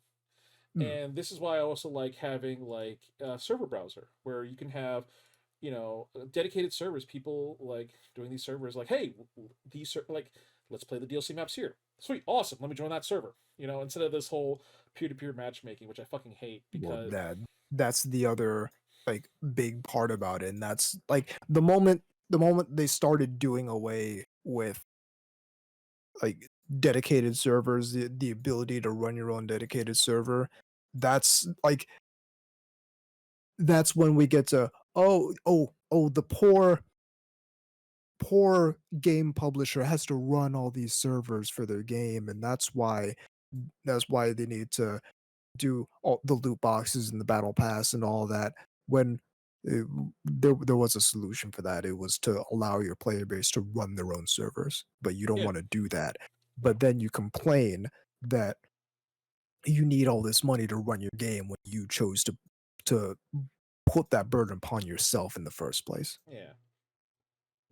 Mm, And this is why I also like having like a server browser where you can have, dedicated servers. People like doing these servers like, hey, like let's play the DLC maps here. Sweet, awesome. Let me join that server. Instead of this whole peer-to-peer matchmaking, which I fucking hate well, because that's the other like big part about it, and that's like the moment they started doing away with like dedicated servers, the ability to run your own dedicated server, that's like that's when we get to the poor game publisher has to run all these servers for their game, and that's why they need to do all the loot boxes and the battle pass and all that when there was a solution for that. It was to allow your player base to run their own servers, but you don't yeah, want to do that. But no, then you complain that you need all this money to run your game when you chose to put that burden upon yourself in the first place. yeah,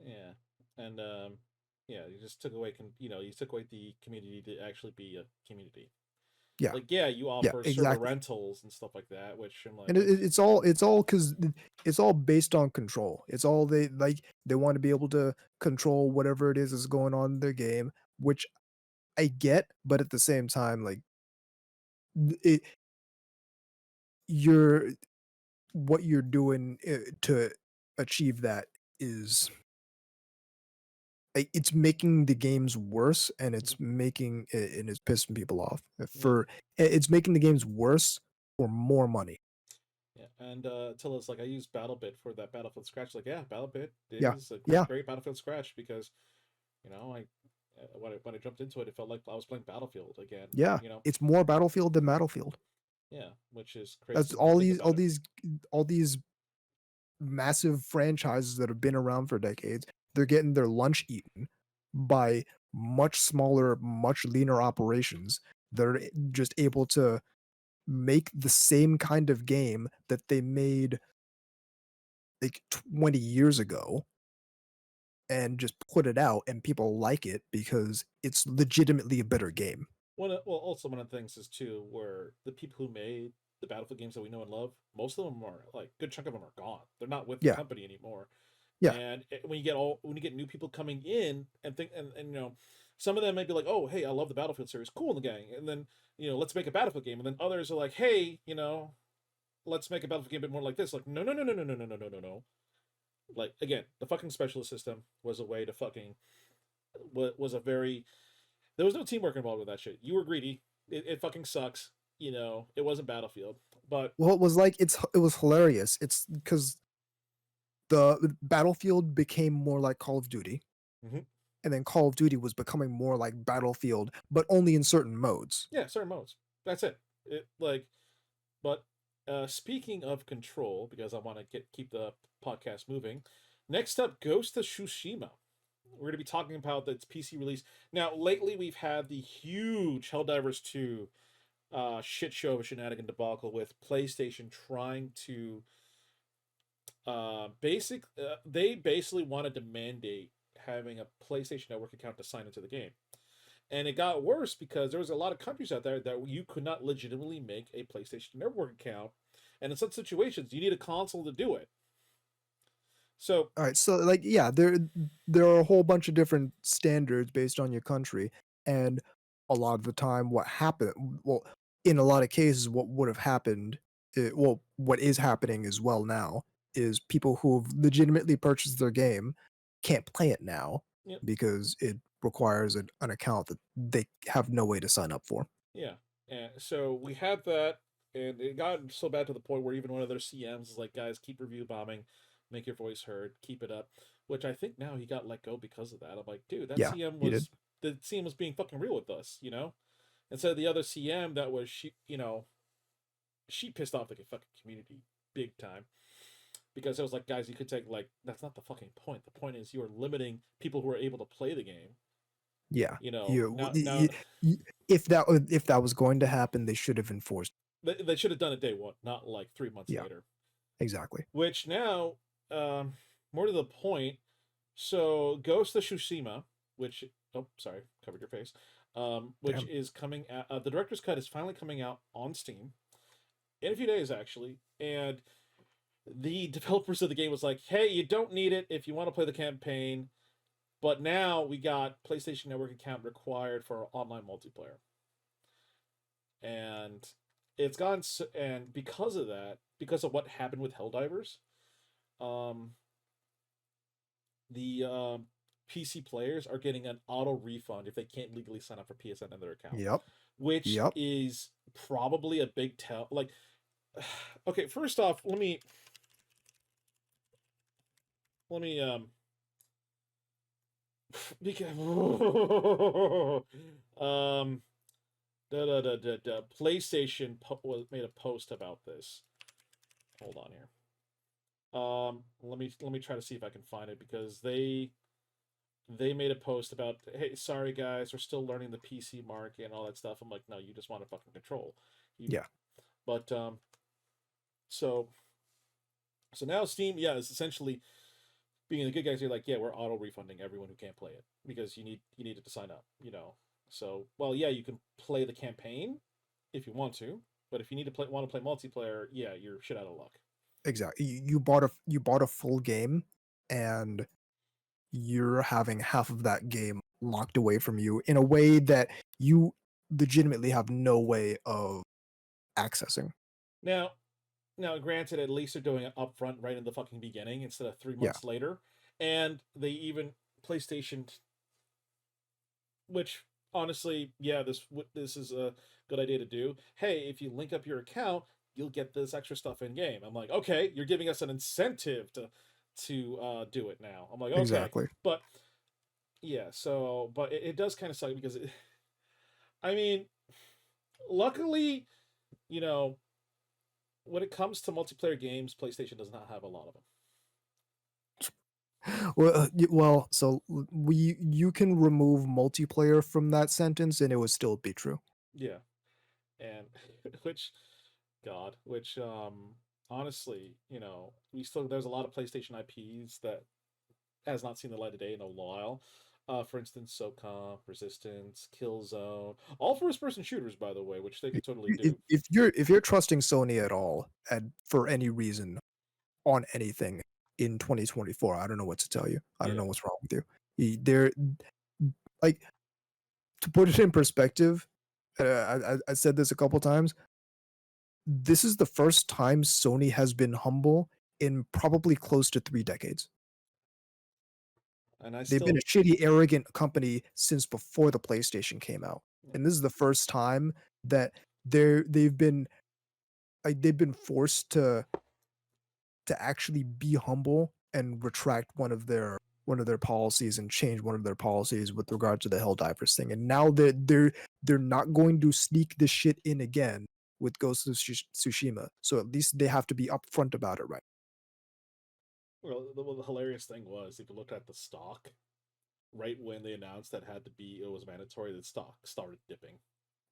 yeah, and yeah, you just took away, you took away the community to actually be a community. Yeah, Like, yeah, you yeah, offer server exactly. rentals and stuff like that, which I'm like, And it's all because it's all based on control. It's all they want to be able to control whatever it is going on in their game, which I get, but at the same time, like it, you're what you're doing to achieve that is it's making the games worse, and mhm, it's pissing people off yeah, it's making the games worse for more money. yeah. And till it's like I use BattleBit for that Battlefield Scratch. Like, yeah, BattleBit Yeah, is a yeah, great Battlefield Scratch because I when I jumped into it, it felt like I was playing Battlefield again. yeah. It's more Battlefield than Battlefield. Yeah, which is crazy That's when you all think these about all it. these all these massive franchises that have been around for decades. They're getting their lunch eaten by much smaller, much leaner operations that are just able to make the same kind of game that they made like 20 years ago and just put it out, and people like it because it's legitimately a better game. Also one of the things is too where the people who made the Battlefield games that we know and love, most of them are like good chunk of them are gone. They're not with the Yeah, company anymore. yeah, And when you get new people coming in and think and some of them may be like, oh hey, I love the Battlefield series, cool in the gang, and then let's make a Battlefield game, and then others are like, hey, let's make a Battlefield game a bit more like this. Like, no, no, no, no, no, no, no, no, no, no, no. Like again, the fucking specialist system was a way to fucking was a very there was no teamwork involved with that shit. You were greedy. It fucking sucks. It wasn't Battlefield, but well, it was like it was hilarious. It's because the Battlefield became more like Call of Duty, mhm, and then Call of Duty was becoming more like Battlefield, but only in certain modes. Yeah, certain modes. That's it. It like, but speaking of control, because I want to keep the podcast moving. Next up, Ghost of Tsushima. We're going to be talking about its PC release. Now, lately we've had the huge Helldivers 2 shit show of a shenanigan debacle with PlayStation trying to they basically wanted to mandate having a PlayStation Network account to sign into the game. And it got worse because there was a lot of countries out there that you could not legitimately make a PlayStation Network account. And in some situations, you need a console to do it. So, All right, so like yeah, there are a whole bunch of different standards based on your country, and a lot of the time, what happened? Well, in a lot of cases, what would have happened? Well, what is happening as well now is people who've legitimately purchased their game can't play it now yeah, because it requires an account that they have no way to sign up for. yeah. And so we had that, and it got so bad to the point where even one of their CMs is like, guys, keep review bombing, make your voice heard, keep it up. Which I think now he got let go because of that. I'm like, dude, Yeah, he did. the CM was being fucking real with us, you know? Instead of the other CM that was she pissed off the fucking community big time. Because it was like, guys, you could take like that's not the fucking point. The point is you are limiting people who are able to play the game. Yeah, You know, you, now if that was going to happen, they should have enforced. they should have done it day one, not like 3 months Yeah, later. exactly. Which now, more to the point, so Ghost of Tsushima, which oh sorry, covered your face, which Damn. is coming out. The director's cut is finally coming out on Steam in a few days actually, and the developers of the game was like, hey, you don't need it if you want to play the campaign, but now we got PlayStation Network account required for online multiplayer, and it's gone. And because of that, because of what happened with Helldivers, um, the PC players are getting an auto refund if they can't legally sign up for PSN in their account, Yep. which Yep. is probably a big tell. Like, okay, first off, let me because um PlayStation made a post about this. Hold on here. Let me try to see if I can find it because they made a post about, hey, sorry guys, we're still learning the PC market and all that stuff. I'm like, no, you just want to fucking control. You, Yeah. but so so now Steam, yeah, is essentially being the good guys. You're like, yeah, we're auto refunding everyone who can't play it because you needed to sign up. So well, yeah, you can play the campaign if you want to, but if you need to want to play multiplayer, yeah, you're shit out of luck. Exactly. You bought a full game, and you're having half of that game locked away from you in a way that you legitimately have no way of accessing. Now, granted, at least they're doing it upfront right in the fucking beginning instead of three Yeah. months later, and they even PlayStation, which honestly, yeah, this is a good idea to do. Hey, if you link up your account, you'll get this extra stuff in game. I'm like, okay, you're giving us an incentive to do it now. I'm like, okay, Exactly. but yeah, so but it does kind of suck because I mean, luckily, you know, when it comes to multiplayer games, PlayStation does not have a lot of them. Well, well, so we you can remove multiplayer from that sentence, and it would still be true. Yeah, and which which honestly, we still there's a lot of PlayStation IPs that has not seen the light of day in a while. For instance, SOCOM, Resistance, Killzone, all first-person shooters, by the way, which they could totally do. If you're trusting Sony at all, and for any reason on anything in 2024, I don't know what to tell you. I don't Yeah. know what's wrong with you. They're like, to put it in perspective. I said this a couple times. This is the first time Sony has been humble in probably close to 3 decades. And I They've been still, a shitty, arrogant company since before the PlayStation came out, yeah. and this is the first time that they've been they've been forced to actually be humble and retract one of their their policies and change one of their policies with regard to the Helldivers thing, and now they're not going to sneak this shit in again with Ghost of Tsushima. So at least they have to be upfront about it, right? Well, the hilarious thing was, if you looked at the stock, right when they announced that it was mandatory, the stock started dipping.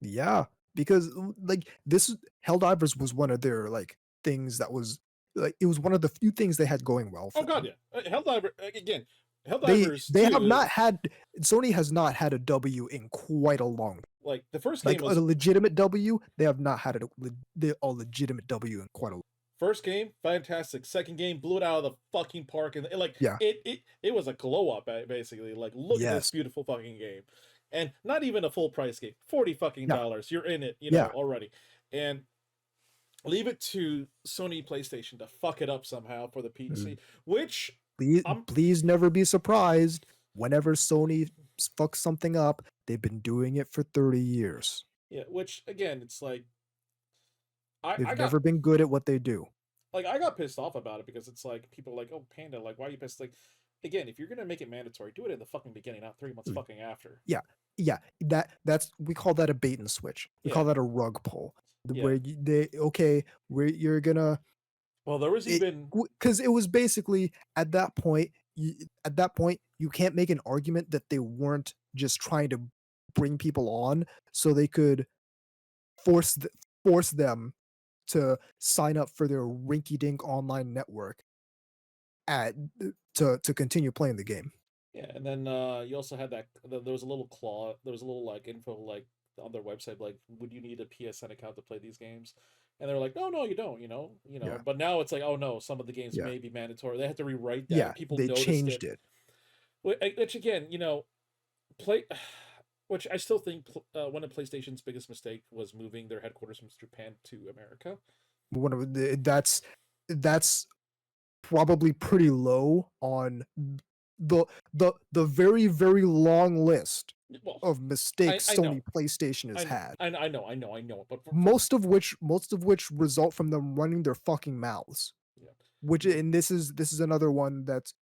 Yeah, because like this Helldivers was one of their like things that was like it was one of the few things they had going well Oh for god, them. yeah. Helldiver again. They Helldivers they have 2, not had Sony has not had a W in quite a long, like the first game like a was legitimate W. They have not had a legitimate W in quite a long. first game fantastic. Second game blew it out of the fucking park, and Yeah. it was a glow up basically. Like, look at this Yes. beautiful fucking game, and not even a full price game. $40 fucking Yeah. dollars. You're in it, Yeah. already, and leave it to Sony PlayStation to fuck it up somehow for the PC, Mm. which Please, I'm please never be surprised whenever Sony fucks something up. They've been doing it for 30 years. yeah. Which again, it's like They've I got never been good at what they do. I got pissed off about it because it's like people are like, oh Panda, like why are you pissed? Like, again, if you're gonna make it mandatory, do it in the fucking beginning, not 3 months Mm. fucking after. Yeah, yeah. That's we call that a bait and switch. We call Yeah, that a rug pull. yeah. Where they okay, where you're gonna Well, there was it even because it was basically at that point. At that point, you can't make an argument that they weren't just trying to bring people on so they could force force them to sign up for their rinky-dink online network at to continue playing the game. yeah, and then you also had there was a little there was a little like info like on their website like, would you need a PSN account to play these games? And they're like, no, you don't, Yeah, But now it's like, oh no, some of the games yeah, may be mandatory. They had to rewrite that, yeah. and people They noticed changed it. it. Which again, play. Which I still think one of PlayStation's biggest mistake was moving their headquarters from Japan to America. One of that's probably pretty low on the very long list Well, of mistakes I Sony know, PlayStation has had. I know, but Most of which result from them running their fucking mouths. yeah, Which and this is another one that's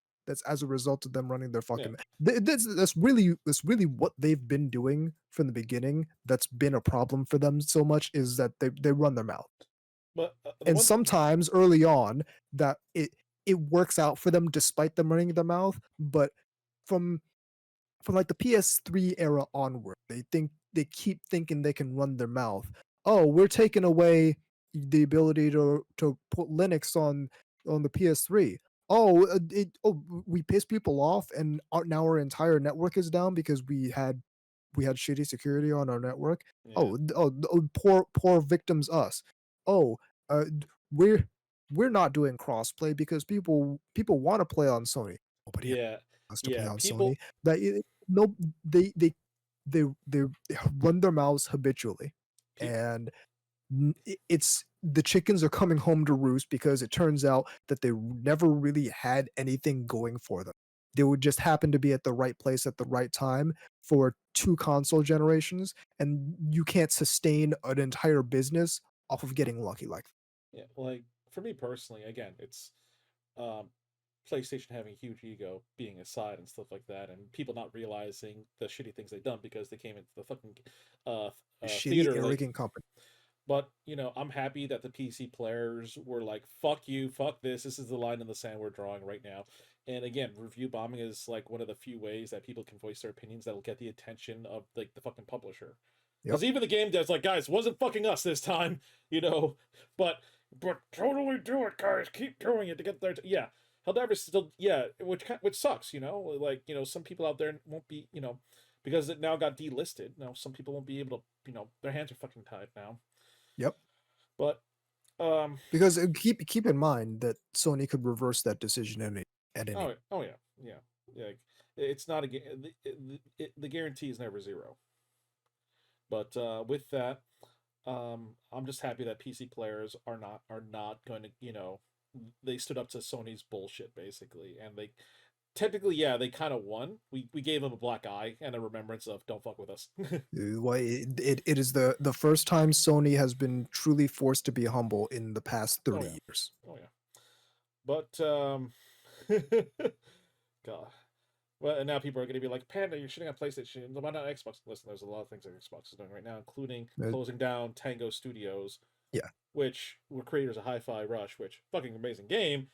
as a result of them running their yeah. fucking that's really what they've been doing from the beginning. That's been a problem for them so much is that they run their mouth. But the And one, sometimes early on that it works out for them despite them running their mouth, but from like the PS3 era onward, they keep thinking they can run their mouth. Oh, we're taking away the ability to put Linux on the PS3. Oh, we piss people off, and now our entire network is down because we had shitty security on our network. yeah, Oh, poor victims us. Oh, we're not doing crossplay because people want to play on Sony. Nobody yeah, wants to play yeah. on Sony. People, That no, they run their mouths habitually, people, and it's the chickens are coming home to roost because it turns out that they never really had anything going for them. They would just happen to be at the right place at the right time for two console generations, and you can't sustain an entire business off of getting lucky like that. yeah. Like for me personally, again, it's um, PlayStation having a huge ego being aside and stuff like that, and people not realizing the shitty things they've done because they came into the fucking uh, Shitty, theater late. arrogant company. But I'm happy that the PC players were like, "Fuck you, fuck this. This is the line in the sand we're drawing right now." And again, review bombing is like one of the few ways that people can voice their opinions that'll get the attention of like the fucking publisher. Yep. Because even the game devs like, guys, wasn't fucking us this time, But totally do it, guys. Keep doing it to get there. Yeah, Helldivers still, yeah, which sucks, Like some people out there won't be, because it now got delisted. Some people won't be able to, their hands are fucking tied now. Yep. But Because keep in mind that Sony could reverse that decision at any. oh yeah, yeah, yeah. It's not the guarantee is never zero. But with that, I'm just happy that PC players are not going to they stood up to Sony's bullshit basically, and they technically, yeah, they kind of won. We gave them a black eye and a remembrance of don't fuck with us. Why it is the first time Sony has been truly forced to be humble in the past Oh 30 yeah, years. oh yeah. But God. Well, and now people are going to be like, Panda, you're shitting on PlayStation. Why not Xbox? Listen, there's a lot of things that Xbox is doing right now, including Uh, closing down Tango Studios, yeah. which were creators of Hi-Fi Rush, which fucking amazing game.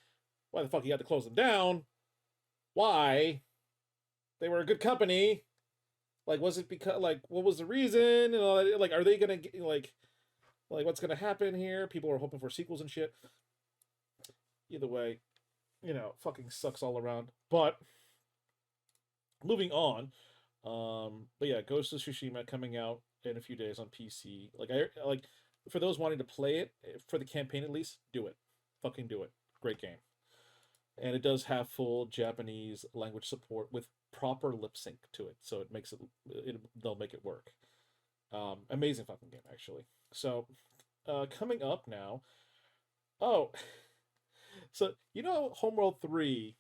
Why the fuck you had to close them down? Why? They were a good company. Like, was it because like what was the reason? And all that? Like, are they gonna get like what's gonna happen here? People are hoping for sequels and shit. Either way, fucking sucks all around. But moving on. But yeah, Ghost of Tsushima coming out in a few days on PC. Like for those wanting to play it for the campaign at least, do it. Fucking do it. Great game. And it does have full Japanese language support with proper lip sync to it, so they'll make it work. Amazing fucking game actually. So, coming up now. Oh, so Homeworld 3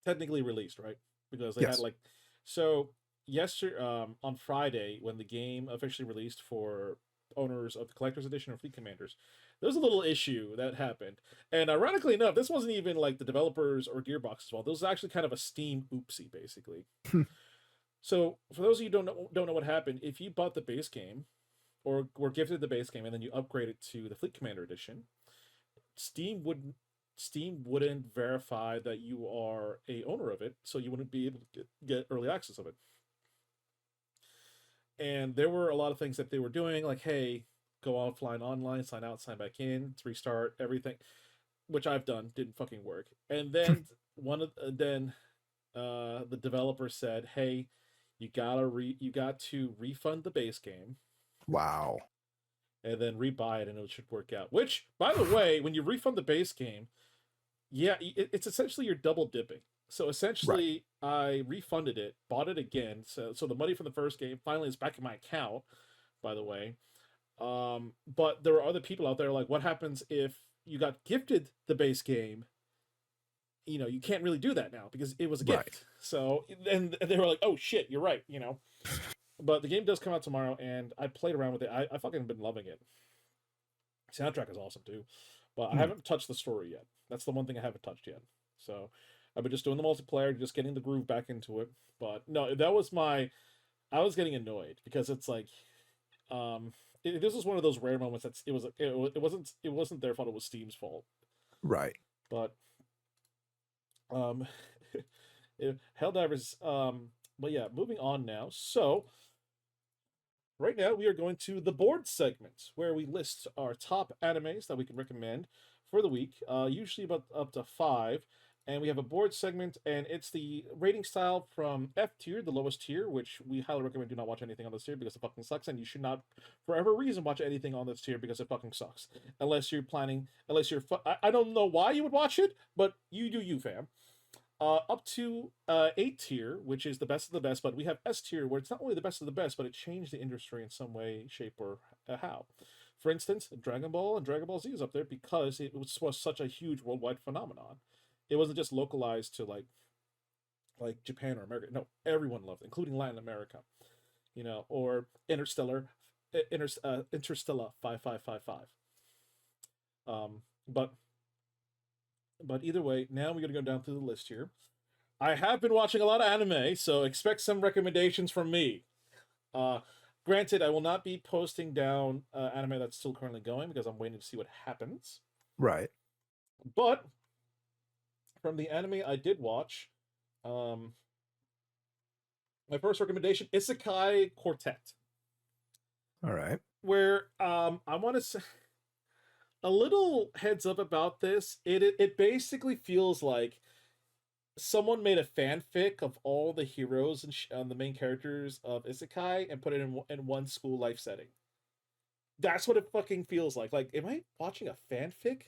technically released, right? Because they had Yes. like so yesterday on Friday when the game officially released for owners of the collector's edition or fleet commanders, there was a little issue that happened. And ironically enough, this wasn't even like the developers or Gearbox's fault. This was actually kind of a Steam oopsie, basically. So for those of you who don't know what happened, if you bought the base game or were gifted the base game and then you upgrade it to the Fleet Commander edition, Steam wouldn't Steam wouldn't verify that you are a owner of it, so you wouldn't be able to get early access of it. And there were a lot of things that they were doing, like, hey, go offline, online, sign out, sign back in, restart everything, which I've done, didn't fucking work. And then the developer said, hey, you got to refund the base game Wow. and then rebuy it, and it should work out. Which, by the way, when you refund the base game, yeah, it's essentially you're double dipping. So Right. essentially, I refunded it, bought it again. So the money from the first game finally is back in my account. By the way, but there are other people out there like, what happens if you got gifted the base game? You can't really do that now because it was a Right. gift. So and they were like, oh shit, you're right. But the game does come out tomorrow, and I played around with it. I fucking been loving it. Soundtrack is awesome too, but I Mm. haven't touched the story yet. That's the one thing I haven't touched yet. So I've been just doing the multiplayer, just getting the groove back into it. But no, that was I was getting annoyed because it's like, this was one of those rare moments that it wasn't their fault. It was Steam's fault. Right. But um, Helldivers. But yeah, moving on now. So right now, we are going to the board segment where we list our top animes that we can recommend for the week, usually about up to five. And we have a board segment, and it's the rating style from F tier, the lowest tier, which we highly recommend do not watch anything on this tier because it fucking sucks, and you should not, for every reason, watch anything on this tier because it fucking sucks. Unless you're, I don't know why you would watch it, but you do you, fam. Up to A tier, which is the best of the best, but we have S tier, where it's not only the best of the best, but it changed the industry in some way, shape, or how. For instance, Dragon Ball and Dragon Ball Z is up there because it was such a huge worldwide phenomenon. It wasn't just localized to like Japan or America. No, everyone loved it, including Latin America. Or Interstellar 5555. Um, but either way, now we're gonna go down through the list here. I have been watching a lot of anime, so expect some recommendations from me. Uh, Granted, I will not be posting down anime that's still currently going because I'm waiting to see what happens. Right. But from the anime I did watch, um, my first recommendation, Isekai Quartet, All right. where I want to say a little heads up about this. It basically feels like someone made a fanfic of all the heroes and the main characters of Isekai and put it in one school life setting. That's what it fucking feels like. Like, am I watching a fanfic?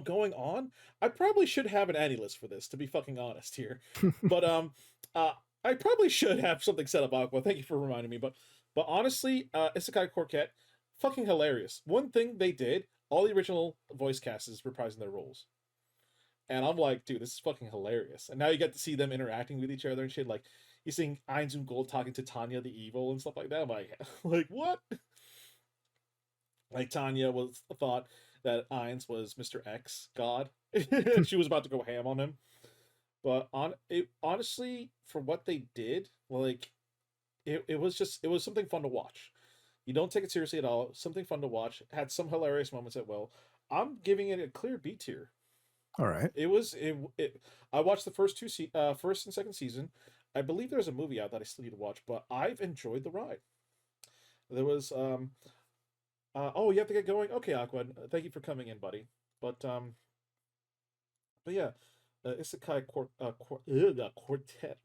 Going on. I probably should have an Annie list for this, to be fucking honest here. But I probably should have something set up, Aqua. Thank you for reminding me. But honestly, Isekai Quartet, fucking hilarious. One thing they did, all the original voice casters reprising their roles. And I'm like, dude, this is fucking hilarious. And now you get to see them interacting with each other and shit. Like, you're seeing Ainzun Gold talking to Tanya the Evil and stuff like that. I'm like, like what? Like Tanya thought that Ainz was Mr. X God. She was about to go ham on him. But honestly, for what they did, like it was something fun to watch. You don't take it seriously at all. Something fun to watch. Had some hilarious moments at will. I'm giving it a clear B tier. All right. It was it. I watched the first and second season. I believe there's a movie out that I still need to watch, but I've enjoyed the ride. There was oh, you have to get going. Okay, Aqua. Thank you for coming in, buddy. But um, but yeah, Isekai Quartet.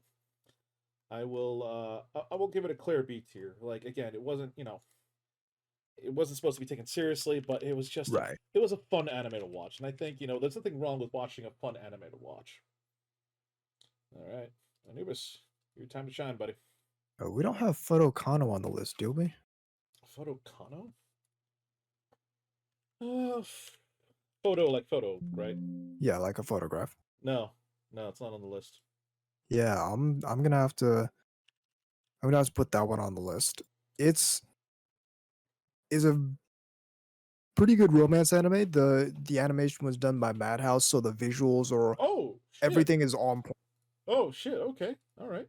I will give it a clear B tier. Like again, it wasn't it wasn't supposed to be taken seriously, but it was just Right. it was a fun anime to watch, and I think there's nothing wrong with watching a fun anime to watch. All right, Anubis, your time to shine, buddy. We don't have Photo Kano on the list, do we? Photo Kano? Uh, photo like photo, right? Yeah, like a photograph. No, no, it's not on the list. Yeah, I'm gonna have to put that one on the list. It's is a pretty good romance anime. The animation was done by Madhouse, so the visuals or Oh shit! everything is on point. Oh shit! Okay, all right.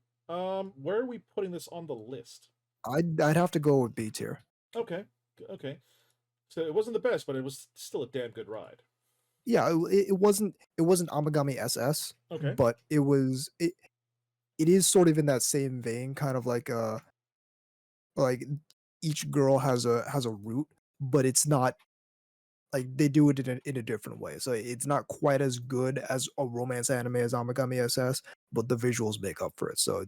Where are we putting this on the list? I'd have to go with B tier. Okay, okay. So it wasn't the best, but it was still a damn good ride. Yeah, it wasn't Amagami SS, Okay. but it is sort of in that same vein, kind of like each girl has a root, but it's not like they do it in a different way. So it's not quite as good as a romance anime as Amagami SS, but the visuals make up for it. So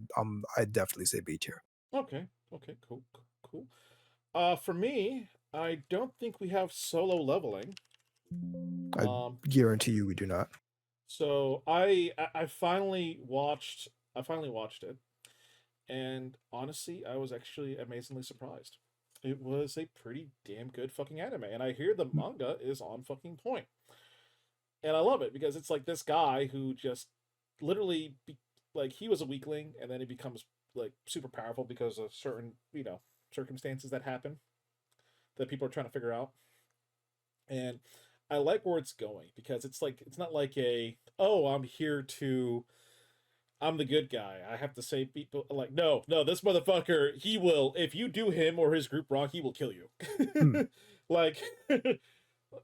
I'd definitely say B tier. Okay. Okay. Cool. Cool. For me, I don't think we have solo leveling. I Um, guarantee you we do not. so I finally watched it, and honestly, I was actually amazingly surprised. It was a pretty damn good fucking anime, and I hear the manga is on fucking point, and I love it because it's like this guy who just literally like he was a weakling, and then he becomes like super powerful because of certain circumstances that happen that people are trying to figure out. And I like where it's going because it's not like a oh I'm the good guy. I have to save people. Like no, this motherfucker he will if you do him or his group wrong he will kill Hmm, you. Like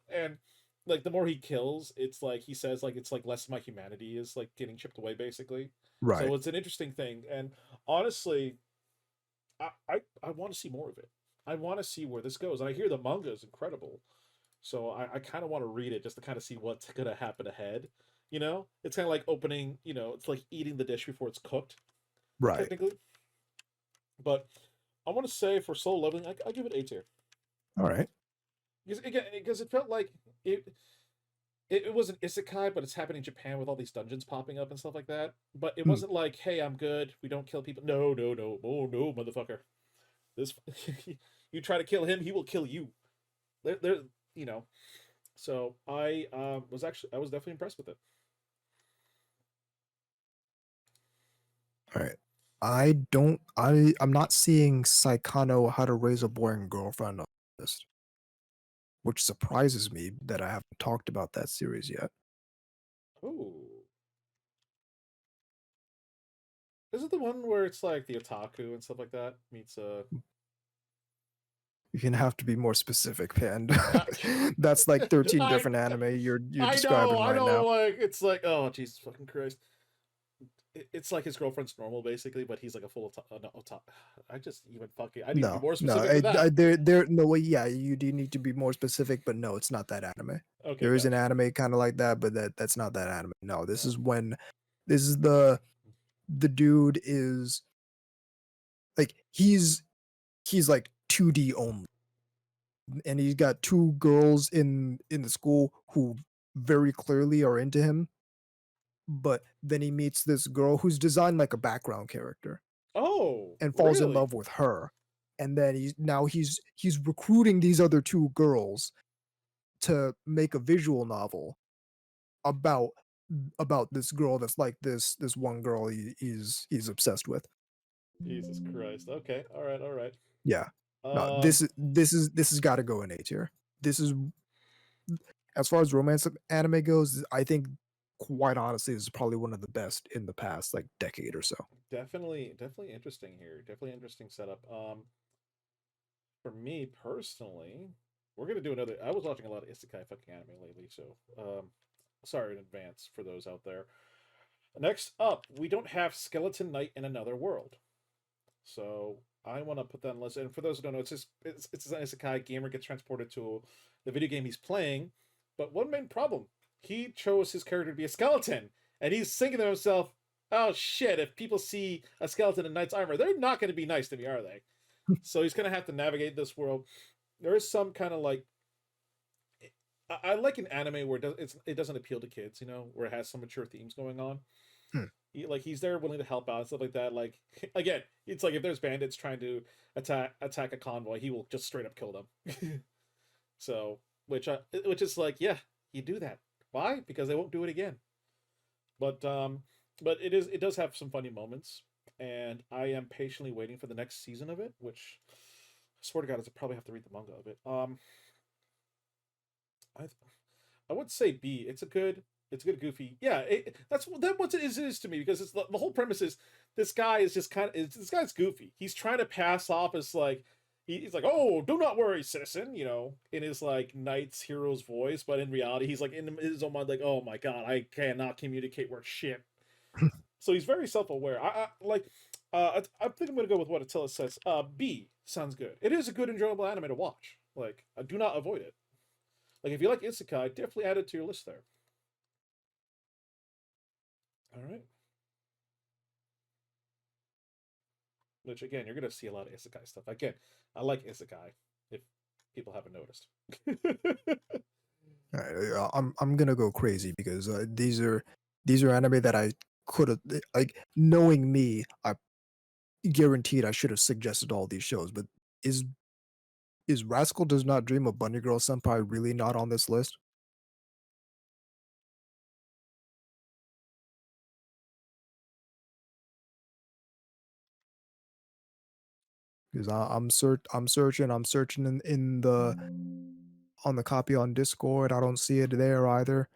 and like the more he kills, it's like he says like it's like less of my humanity is like getting chipped away basically. right. So it's an interesting thing, and honestly, I want to see more of it. I want to see where this goes, and I hear the manga is incredible. So I kind of want to read it just to kind of see what's gonna happen ahead. It's kind of like opening. It's like eating the dish before it's cooked, Right. technically. But I want to say for Soul Leveling, I give it A tier All right. because it felt like it. It was an isekai, but it's happening in Japan with all these dungeons popping up and stuff like that. But it Hmm, wasn't like, "Hey, I'm good. We don't kill people." No, no, no, oh no, motherfucker! This, you try to kill him, he will kill you. There, you know. So I was definitely impressed with it. all right. I'm not seeing Saikano How to Raise a Boring Girlfriend on this, which surprises me that I haven't talked about that series yet. Oh, is it the one where it's like the otaku and stuff like that meets You're gonna have to be more specific, Panda. uh That's like 13 I different anime you're know, describing right now. like it's like oh Jesus fucking Christ. It's like his girlfriend's normal basically, but he's like a full otaku. I just even fucking I need to be No, more no, specific than that. there no way. Yeah, you do need to be more specific, but no, it's not that anime. Okay, There is an gotcha. anime kind of like that, but that's not that anime. No, Uh, this is the dude is like he's like 2D only, and he's got two girls in the school who very clearly are into him, but then he meets this girl who's designed like a background character oh, and falls in really? love with her. And then he's recruiting these other two girls to make a visual novel about this girl that's like this one girl he's obsessed with. Jesus Christ. Okay. All right. All right. Yeah. No, Um. this has got to go in A tier. This is as far as romance anime goes. I think quite honestly is probably one of the best in the past like decade or so. Definitely interesting here. Definitely interesting setup. For me personally, we're gonna do another. I was watching a lot of isekai fucking anime lately, so sorry in advance for those out there. Next up, we don't have Skeleton Knight in Another World, so I want to put that on the list. And for those who don't know, it's an isekai. Gamer gets transported to the video game he's playing, but one main problem: he chose his character to be a skeleton, and he's thinking to himself, "Oh shit! If people see a skeleton in knight's armor, they're not going to be nice to me, are they?" So he's gonna have to navigate this world. There is some kind of like I like an anime where it doesn't appeal to kids, where it has some mature themes going on. Hmm. He's there willing to help out and stuff like that. Like again, it's like if there's bandits trying to attack a convoy, he will just straight up kill them. So which is like yeah, you do that. Why? Because they won't do it again. But it does have some funny moments, and I am patiently waiting for the next season of it, which I swear to God, I probably have to read the manga of it. I I would say B. It's a good goofy. Yeah, that's what it is to me because it's the whole premise is this guy is just this guy's goofy. He's trying to pass off as like he's like, oh, do not worry, citizen, in his like knight's hero's voice, but in reality, he's like in his own mind, like, oh my god, I cannot communicate worth shit. So he's very self-aware. I think I'm gonna go with what Attila says. B sounds good. It is a good, enjoyable anime to watch. Like, do not avoid it. Like, if you like isekai, definitely add it to your list there. All right. Which again, you're gonna see a lot of isekai stuff. Again, I like isekai. If people haven't noticed. I'm gonna go crazy because these are anime that I could have like knowing me, I guaranteed I should have suggested all these shows. But is is Rascal Does Not Dream of Bunny Girl Senpai really not on this list? Because I'm searching in the on the copy on Discord. I don't see it there either.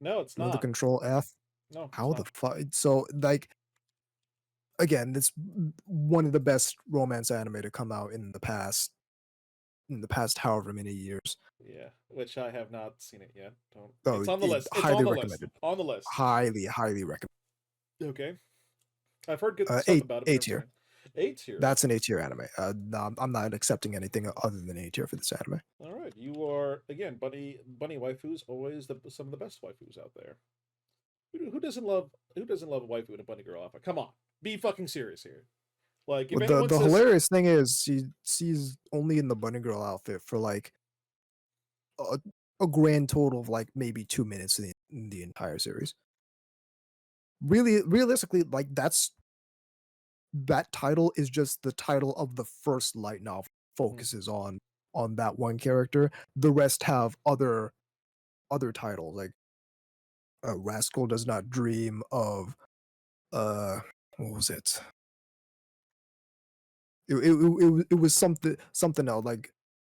No, it's The not. Control F. No, it's How the not. fuck? So like again, this one of the best romance anime to come out in the past however many years. Yeah, which I have not seen it yet. Don't. Oh, It's on the list. It's highly on the list. recommended. On the list. Highly recommended. Okay. I've heard good stuff Eight about it, but A never seen tier. it. A tier. That's an Okay. A tier anime. No, I'm not accepting anything other than A tier for this anime. All right. You are again, bunny waifus. Always some of the best waifus out there. Who doesn't love a waifu and a bunny girl outfit? Come on, be fucking serious here. Like if But anyone the says hilarious thing is she's only in the bunny girl outfit for like a, a grand total of like maybe 2 minutes in the entire series. Really, realistically, like that title is just the title of the first light novel. Mhm. Focuses on that one character. The rest have other titles like Rascal Does Not Dream of what was it? It was something else like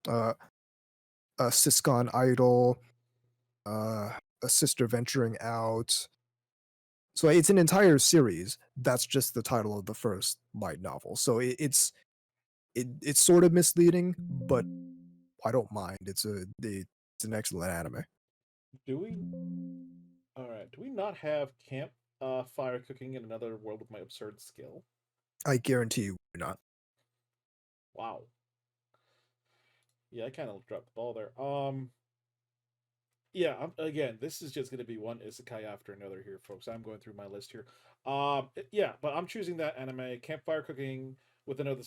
uh a Siscon Idol, a sister venturing out. So it's an entire series. That's just the title of the first light novel. So it's sort of misleading, but I don't mind. It's an excellent anime. do we? All right. Do we not have camp fire cooking in Another World with My Absurd Skill? I guarantee you not. Wow. Yeah, I kind of dropped the ball there. Yeah. Again, this is just gonna be one isekai after another here, folks. I'm going through my list here. Yeah, but I'm choosing that anime campfire cooking with another.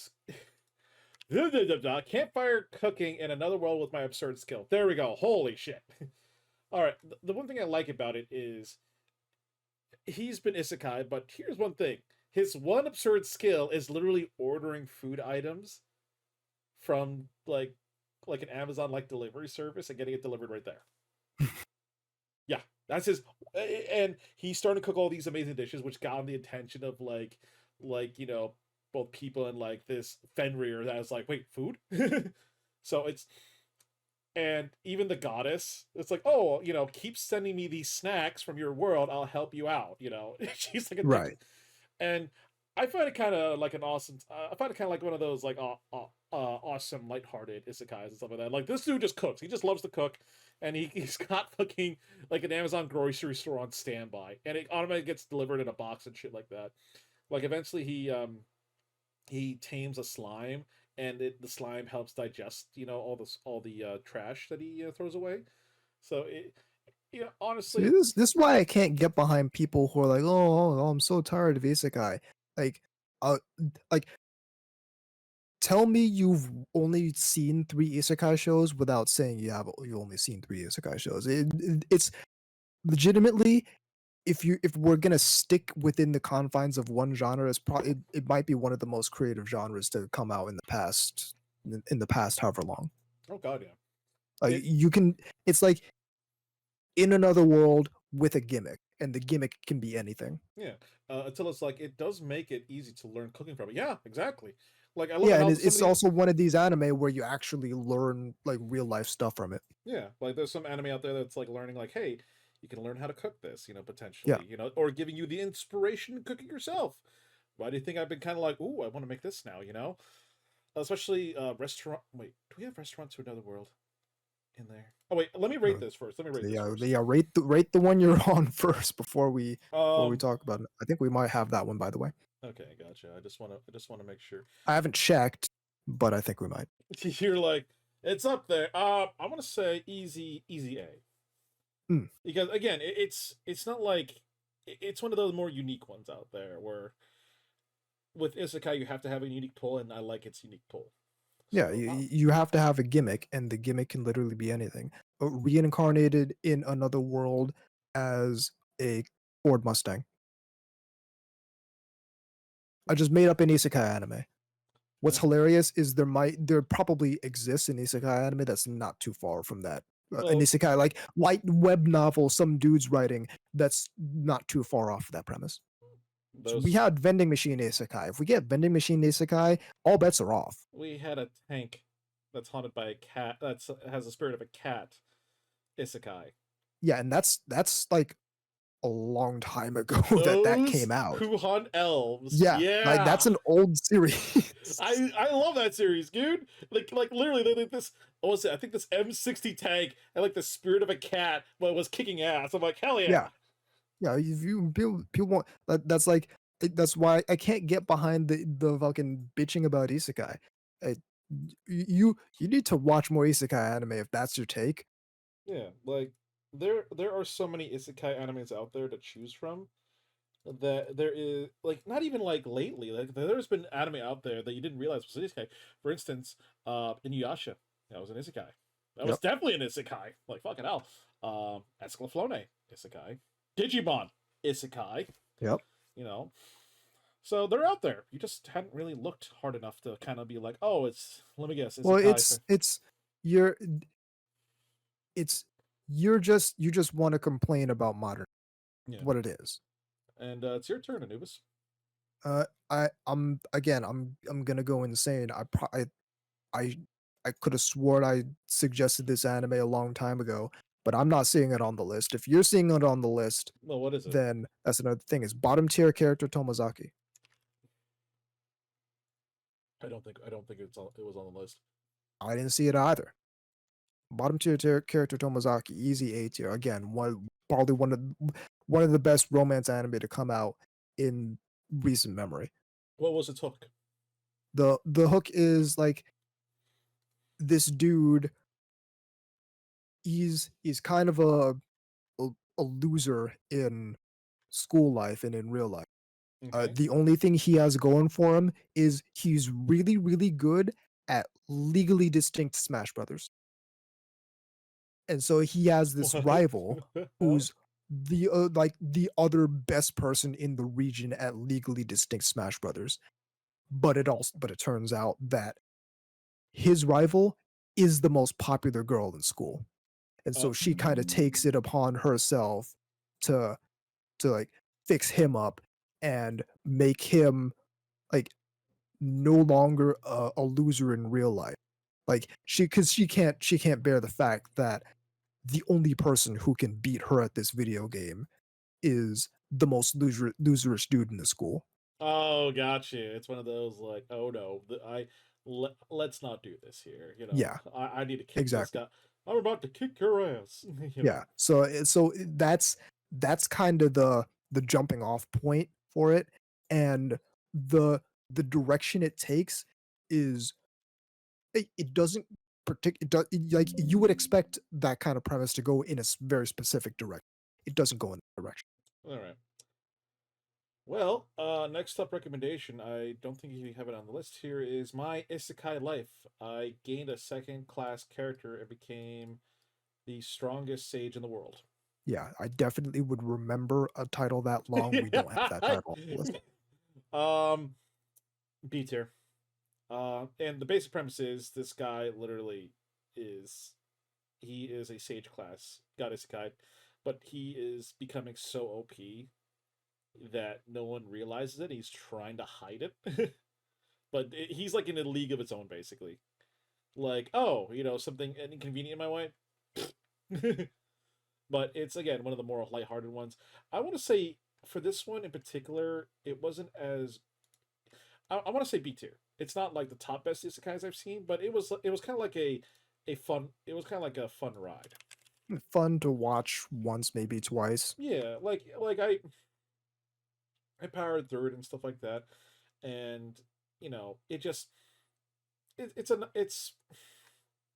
Campfire cooking in Another World with My Absurd Skill. There we go. Holy shit. All right. The one thing I like about it is he's been isekai, but here's one thing. His one absurd skill is literally ordering food items from like an Amazon like delivery service and getting it delivered right there. Yeah, that's his and he's starting to cook all these amazing dishes which got him the attention of both people and like this Fenrir that was like, "Wait, food?" So And even the goddess, it's like, oh, keep sending me these snacks from your world. I'll help you out. She's like a big, Right. and I find it kind of like an awesome. I find it kind of like one of those like awesome, lighthearted isekais and stuff like that. Like this dude just cooks. He just loves to cook, and he's got fucking like an Amazon grocery store on standby, and it automatically gets delivered in a box and shit like that. Like eventually he tames a slime, and the slime helps digest all the trash that he throws away. So it See, honestly, this is why I can't get behind people who are like, oh, I'm so tired of isekai. Like, uh, like tell me you've only seen 3 isekai shows without saying you only seen 3 isekai shows. It's legitimately, if we're gonna stick within the confines of one genre, it might be one of the most creative genres to come out in the past however long. oh god, yeah, Like it you can, it's like in another world with a gimmick, and the gimmick can be anything. yeah. Until it's like it does make it easy to learn cooking from it. Yeah, exactly. Like I love Yeah, it and how some of it's these. also one of these anime where you actually learn like real life stuff from it. Yeah, like there's some anime out there that's like learning, like, hey, you can learn how to cook this, Yeah. potentially, or giving you the inspiration to cook it yourself. Why do you think I've been kind of like, ooh, I want to make this now? Especially restaurant. Wait, do we have restaurants to another world in there? Oh wait, let me rate Uh, this first. Let me so rate this yeah, first. yeah. Rate the one you're on first before we Um. talk about it. I think we might have that one, by the way. Okay, gotcha. I just want to make sure. I haven't checked, but I think we might. You're like, it's up there. I want to say easy A, Hmm. because again, it's not like it's one of those more unique ones out there where with isekai you have to have a unique pull, and I like its unique pull. Yeah, So you have to have a gimmick, and the gimmick can literally be anything. Reincarnated in another world as a Ford Mustang. I just made up an isekai anime. What's yeah. hilarious is there probably exists an isekai anime that's not too far from that. An Well, isekai like light web novel some dude's writing that's not too far off that premise. So we those had vending machine isekai. If we get vending machine isekai, all bets are off. we had a tank that's haunted by a cat that's has the spirit of a cat isekai. Yeah, and that's like a long time ago that Those came out. who hunt elves. Yeah, like Yeah. that's an old series. I love that series, dude. Like literally, they like this. What was it? I think this M60 tank had like the spirit of a cat, but was kicking ass. I'm like, hell yeah. Yeah, yeah. If you people want that's like that's why I can't get behind the fucking bitching about isekai. Uh, you need to watch more isekai anime if that's your take. Yeah, like there are so many isekai animes out there to choose from that there is like not even like lately. Like there's been anime out there that you didn't realize was an isekai. For instance, Inuyasha. That was an isekai. That was Yep. definitely an isekai. Like fucking hell. Escalaflone, isekai. Digimon, isekai. Yep. You know, so they're out there. You just hadn't really looked hard enough to kind of be like, oh, it's let me guess, Well, isekai. you're it's you just want to complain about modern Yeah, what it is. and it's your turn, Anubis. I'm gonna go insane. I I could have sworn I suggested this anime a long time ago, but I'm not seeing it on the list. If you're seeing it on the list, Well, what is it? then that's another thing. Is bottom tier character Tomozaki. I don't think it was on the list. I didn't see it either. Bottom tier character Tomozaki, easy A tier. Again, probably one of the best romance anime to come out in recent memory. What was its hook? The hook is like this dude. He's kind of a, a loser in school life and in real life. Okay. The only thing he has going for him is he's really, really good at legally distinct Smash Brothers. And so he has this What? rival who's the other best person in the region at legally distinct Smash Brothers. But it turns out that his rival is the most popular girl in school. And uh, so she kind of takes it upon herself to like fix him up and make him like no longer a loser in real life. Like because she can't bear the fact that the only person who can beat her at this video game is the most loserish dude in the school. Oh, gotcha. It's one of those like, oh no, let's not do this here. Yeah, I need to kick this exactly. guy. I'm about to kick your ass. Yeah. That's kind of the jumping off point for it, and the direction it takes is it doesn't it does like you would expect that kind of premise to go in a very specific direction. It doesn't go in that direction. All right. Well, next up recommendation. I don't think you have it on the list here. Is my isekai life. I gained a second class character and became the strongest sage in the world. Yeah, I definitely would remember a title that long. We don't have that title on the list. um, B tier. And the basic premise is this guy literally is he is a sage class goddess guide, but he is becoming so OP that no one realizes it. He's trying to hide it, but he's like in a league of its own, basically. Like, oh, something inconvenient in my way. But it's again one of the more lighthearted ones. I want to say for this one in particular, it wasn't as I want to say B tier. It's not like the top best isekais I've seen, but it was kind of like a fun. It was kind of like a fun ride. Fun to watch once, maybe twice. Yeah, like I powered through it and stuff like that, and it just it's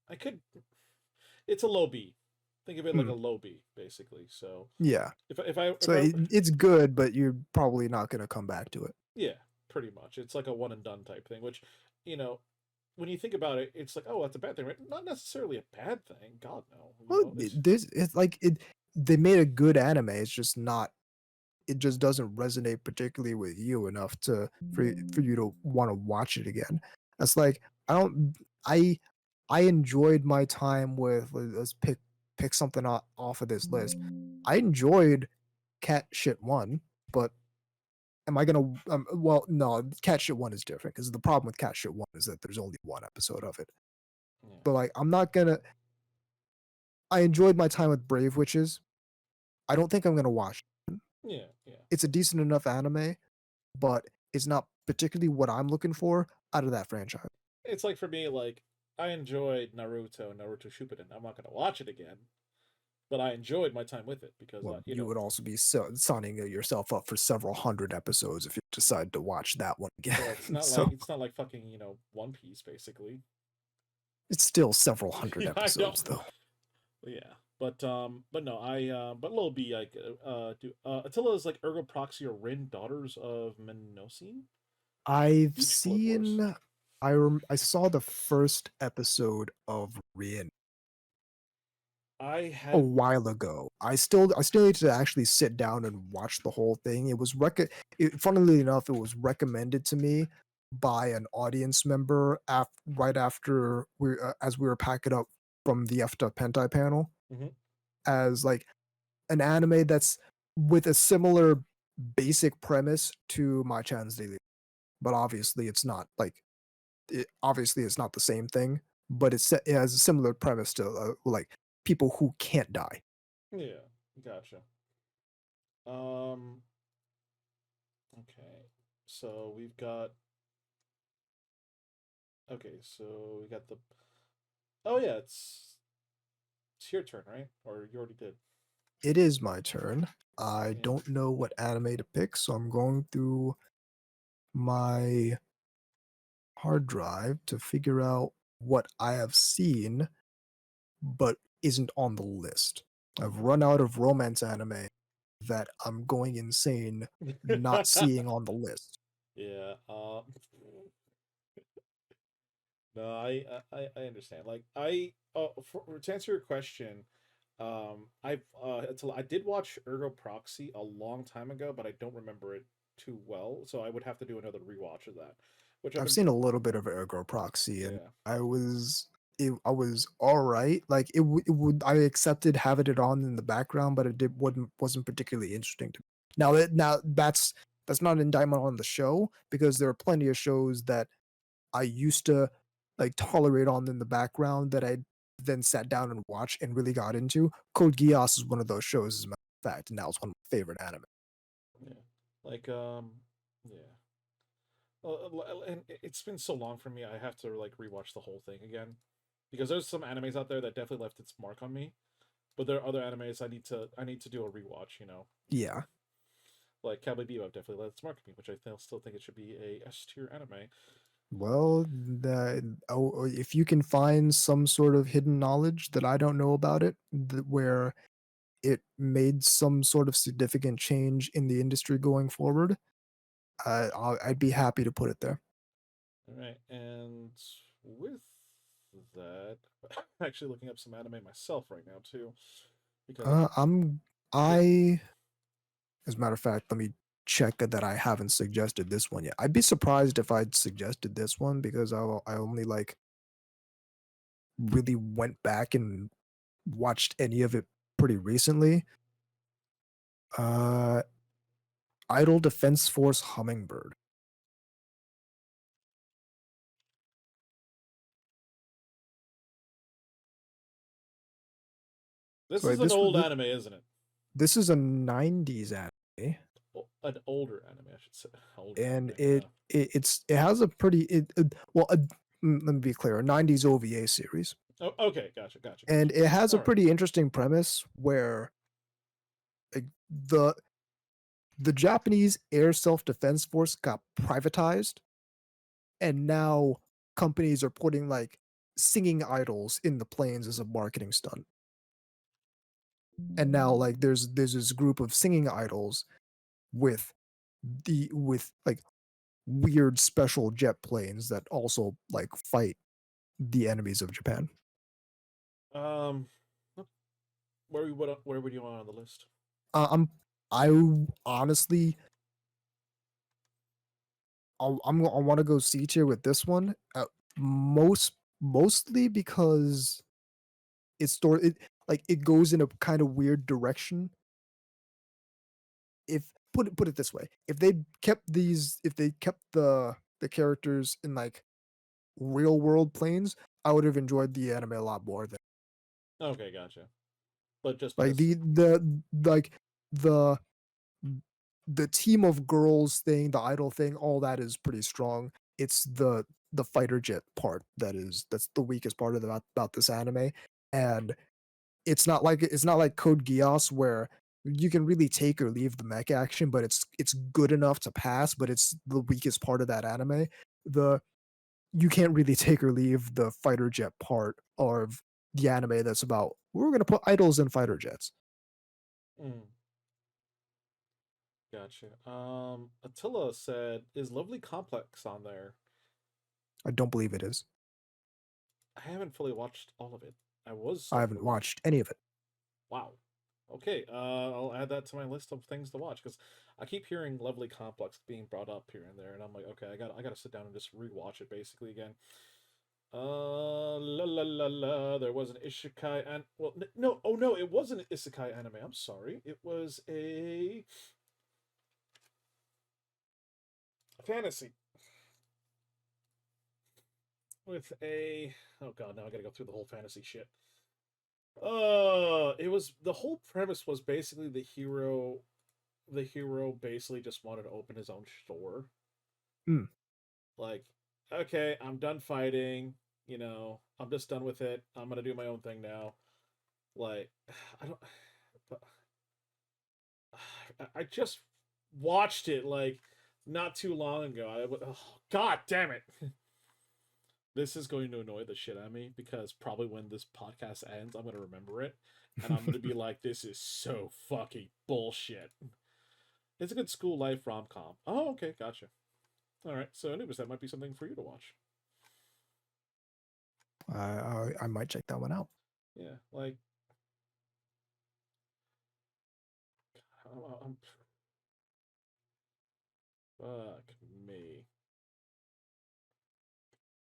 I could it's a low B. Think of it like Hmm. a low B basically. So Yeah. if So I it's good, but you're probably not going to come back to it. yeah, pretty much it's like a one and done type thing. Which you know when you think about it, it's like, oh, that's a bad thing, right? Not necessarily a bad thing. God no. Well, It's it's like it. They made a good anime. It's just not. It just doesn't resonate particularly with you enough for you to want to watch it again. That's like I don't. I I enjoyed my time with. Let's pick something off of this list. I enjoyed Cat Shit One, but am I gonna? Well, no, Cat Shit One is different because the problem with Cat Shit One is that there's only one episode of it. yeah, But like, I'm not gonna. I enjoyed my time with Brave Witches. I don't think I'm gonna watch. yeah, yeah. It's a decent enough anime, but it's not particularly what I'm looking for out of that franchise. It's like for me, like I enjoyed Naruto Shippuden. I'm not gonna watch it again, but I enjoyed my time with it because Well, you would also be signing yourself up for several hundred episodes if you decide to watch that one again. well, So it's not like fucking One Piece basically. it's still several hundred I don't. episodes, though. Yeah, but no, but Lil B like do Attila is like Ergo Proxy or Rin, Daughters of Mnemosyne, I've Beach Blood Wars. seen. I saw the first episode of Rien I a had while ago. I still need to actually sit down and watch the whole thing. Funnily enough, it was recommended to me by an audience member right after as we were packing up from the EFTA Pentai panel mhm, as like an anime that's with a similar basic premise to My Chan's Daily, but obviously it's not the same thing, but it has a similar premise to like people who can't die. yeah, gotcha. Um, okay, so we've got okay, so we got the oh yeah, it's your turn, right? Or you already did. It is my turn. I Yeah. don't know what anime to pick, so I'm going through my hard drive to figure out what I have seen but isn't on the list. I've run out of romance anime that I'm going insane not seeing on the list. Yeah. No, I understand. Like to answer your question, I did watch Ergo Proxy a long time ago, but I don't remember it too well. So I would have to do another rewatch of that, which I've I've been. seen a little bit of Ergo Proxy, and Yeah. I was all right. Like it would I accepted having it on in the background, but it wasn't particularly interesting to me. Now that's not an indictment on the show because there are plenty of shows that I used to like tolerate on in the background that I then sat down and watched and really got into. Code Geass is one of those shows, as a matter of fact, and that was one of my favorite anime. Yeah. Like yeah. And it's been so long for me. I have to like rewatch the whole thing again because there's some animes out there that definitely left its mark on me, but there are other animes I need to do a rewatch. Yeah. Like Cowboy Bebop definitely left its mark on me, which still think it should be a S tier anime. Well, if you can find some sort of hidden knowledge that I don't know about it, where it made some sort of significant change in the industry going forward, I'd be happy to put it there. All right, and with that, I'm actually looking up some anime myself right now too, because I Uh, keep I'm yeah. I As a matter of fact, let me check that I haven't suggested this one yet. I'd be surprised if I'd suggested this one because I only like really went back and watched any of it pretty recently. Uh, Idle Defense Force Hummingbird. This So is an old anime, isn't it? this is a '90s anime, An older anime, I should say. Older and anime, yeah. it has a pretty well. Let me be clear, a '90s OVA series, Oh, okay, gotcha. and it has a All right. pretty interesting premise where like the Japanese Air Self Defense Force got privatized, and now companies are putting like singing idols in the planes as a marketing stunt. And now like there's this group of singing idols with with like weird special jet planes that also like fight the enemies of Japan. Um, where would you want on the list? I'm I honestly I want to go C tier with this one. Mostly because it like it goes in a kind of weird direction. If put it this way, if they kept the characters in like real world planes, I would have enjoyed the anime a lot more than Okay, gotcha. But just like because, like the the team of girls thing, the idol thing, all that is pretty strong. It's the fighter jet part that's the weakest part about this anime. And it's not like Code Geass where you can really take or leave the mech action, but it's good enough to pass, but it's the weakest part of that anime. The You can't really take or leave the fighter jet part of the anime that's about we're gonna put idols in fighter jets. mm, gotcha. Attila said, "Is Lovely Complex on there?" I don't believe it is. I haven't fully watched all of it. I was I to haven't fully. watched any of it. Wow. Okay, I'll add that to my list of things to watch because I keep hearing Lovely Complex being brought up here and there, and I'm like, okay, I gotta sit down and just rewatch it basically again. La la la la. There was an isekai and well, no, oh no, it wasn't an isekai anime. I'm sorry, it was a fantasy with a. Oh god, now I gotta go through the whole fantasy shit. It was the whole premise was basically the hero. The hero basically just wanted to open his own store. Mm. Like, okay, I'm done fighting. I'm just done with it. I'm gonna do my own thing now. Like, I don't. But I just watched it like not too long ago. Oh, God damn it! This is going to annoy the shit out of me because probably when this podcast ends, I'm gonna remember it, and I'm gonna be like, "This is so fucking bullshit." It's a good school life rom com. Oh, okay, gotcha. All right, so Anubis, that might be something for you to watch. I might check that one out. Yeah, like, I'm fuck me.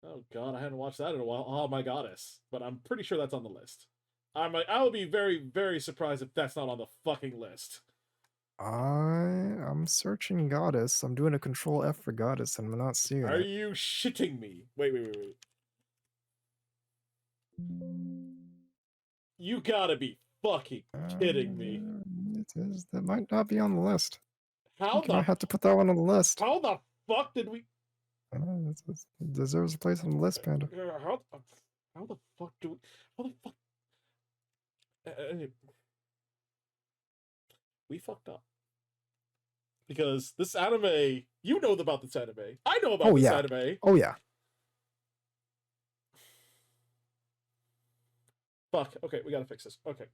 Oh god, I hadn't watched that in a while. Oh my goddess, but I'm pretty sure that's on the list. I would be very surprised if that's not on the fucking list. I'm searching Goddess. I'm doing a control F for Goddess and I'm not seeing Are it. you shitting me? Wait. You gotta be fucking kidding me. That might not be on the list. How You might have to put that one on the list. the fuck did we? It deserves a place on the list, Panda. How the fuck do we? How the fuck? We fucked up because this anime. You know about this anime. I know about this anime. Oh yeah. Fuck. Okay, we gotta fix this. Okay.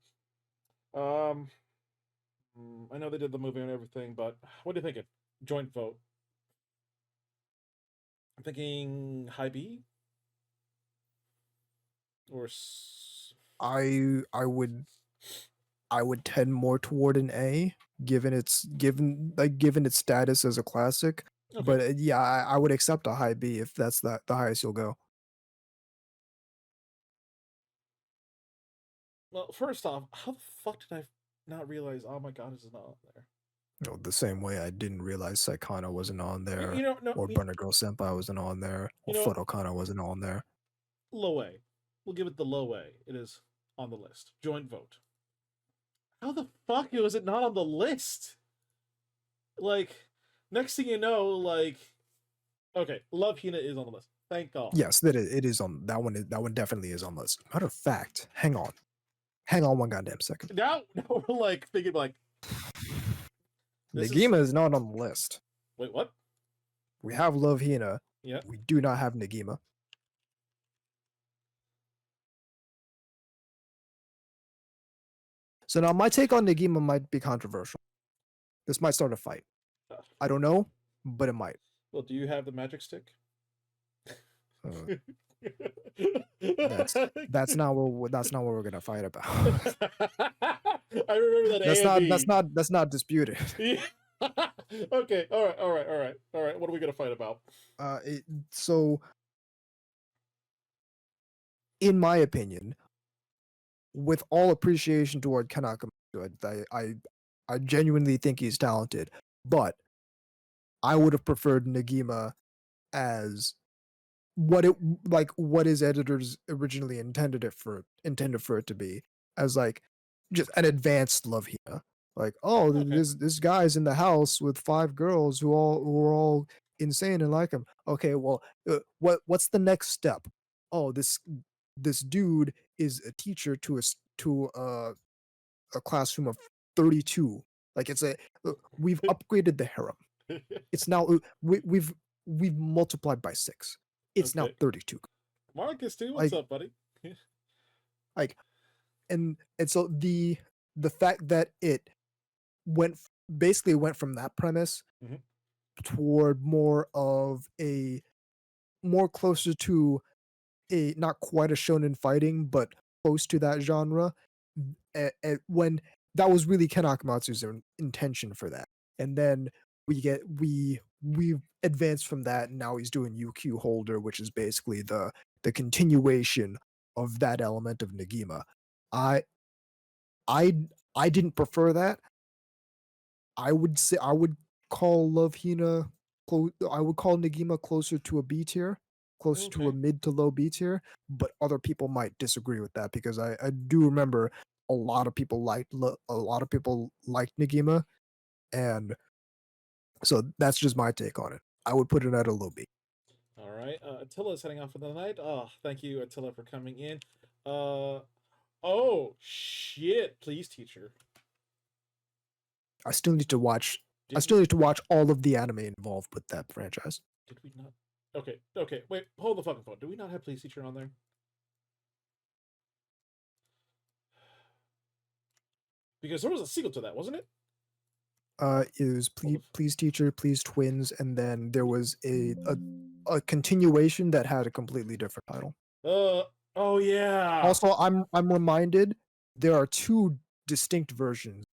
I know they did the movie and everything, but what are you thinking? Joint vote. I'm thinking high B. Or I would tend more toward an A, given its status as a classic. okay. But yeah, I would accept a high B if that's the highest you'll go. Well, first off, how the fuck did I not realize? Oh my god, this is not on there. You know, the same way I didn't realize Saikana wasn't on there, You know, no, or Burner Girl Senpai wasn't on there, or you know, Photokana wasn't on there. low A. We'll give it the low A. It is on the list. Joint vote. How the fuck was it not on the list? Like, next thing you know, like, okay, Love Hina is on the list. Thank God. Yes, it is on that one. That one definitely is on the list. Matter of fact, hang on one goddamn second. Now we're like thinking like, Negima is not on the list. Wait, what? We have Love Hina. Yeah. We do not have Negima. So now my take on Negima might be controversial. This might start a fight. I don't know, but it might. Well, do you have the magic stick? That's not what we're gonna fight about. I remember that. That's not disputed. Yeah. Okay. All right. What are we gonna fight about? So, in my opinion, with all appreciation toward Kanaka, I genuinely think he's talented, but I would have preferred Negima as what his editors originally intended for it to be, as like just an advanced Love Hina. Like, oh, Okay. this guy's in the house with 5 girls who are all insane and like him. Okay, well, what's the next step? Oh, this dude is a teacher to a classroom of 32. Like, it's we've upgraded the harem. It's now we've multiplied by 6. It's now 32. Marcus too. What's up, buddy? Like, and so the fact that it went from that premise toward more closer to a not quite a shonen fighting, but close to that genre, when that was really Ken Akamatsu's intention for that. And then we advanced from that, and now he's doing UQ Holder, which is basically the continuation of that element of Negima. I didn't prefer that. I would call Love Hina I would call Negima closer to a B tier, closer to a mid to low B tier, but other people might disagree with that, because I do remember a lot of people liked Negima, and so that's just my take on it. I would put it at a low B. All right, Attila is heading off for the night. Oh, thank you, Attila, for coming in. Oh shit! Please, teacher. I still need to watch. I still need to watch all of the anime involved with that franchise. Did we not? Okay. Wait, hold the fucking phone. Do we not have Please Teacher on there? Because there was a sequel to that, wasn't it? It was Please Teacher, Please Twins, and then there was a continuation that had a completely different title. Oh yeah. Also, I'm reminded there are 2 distinct versions.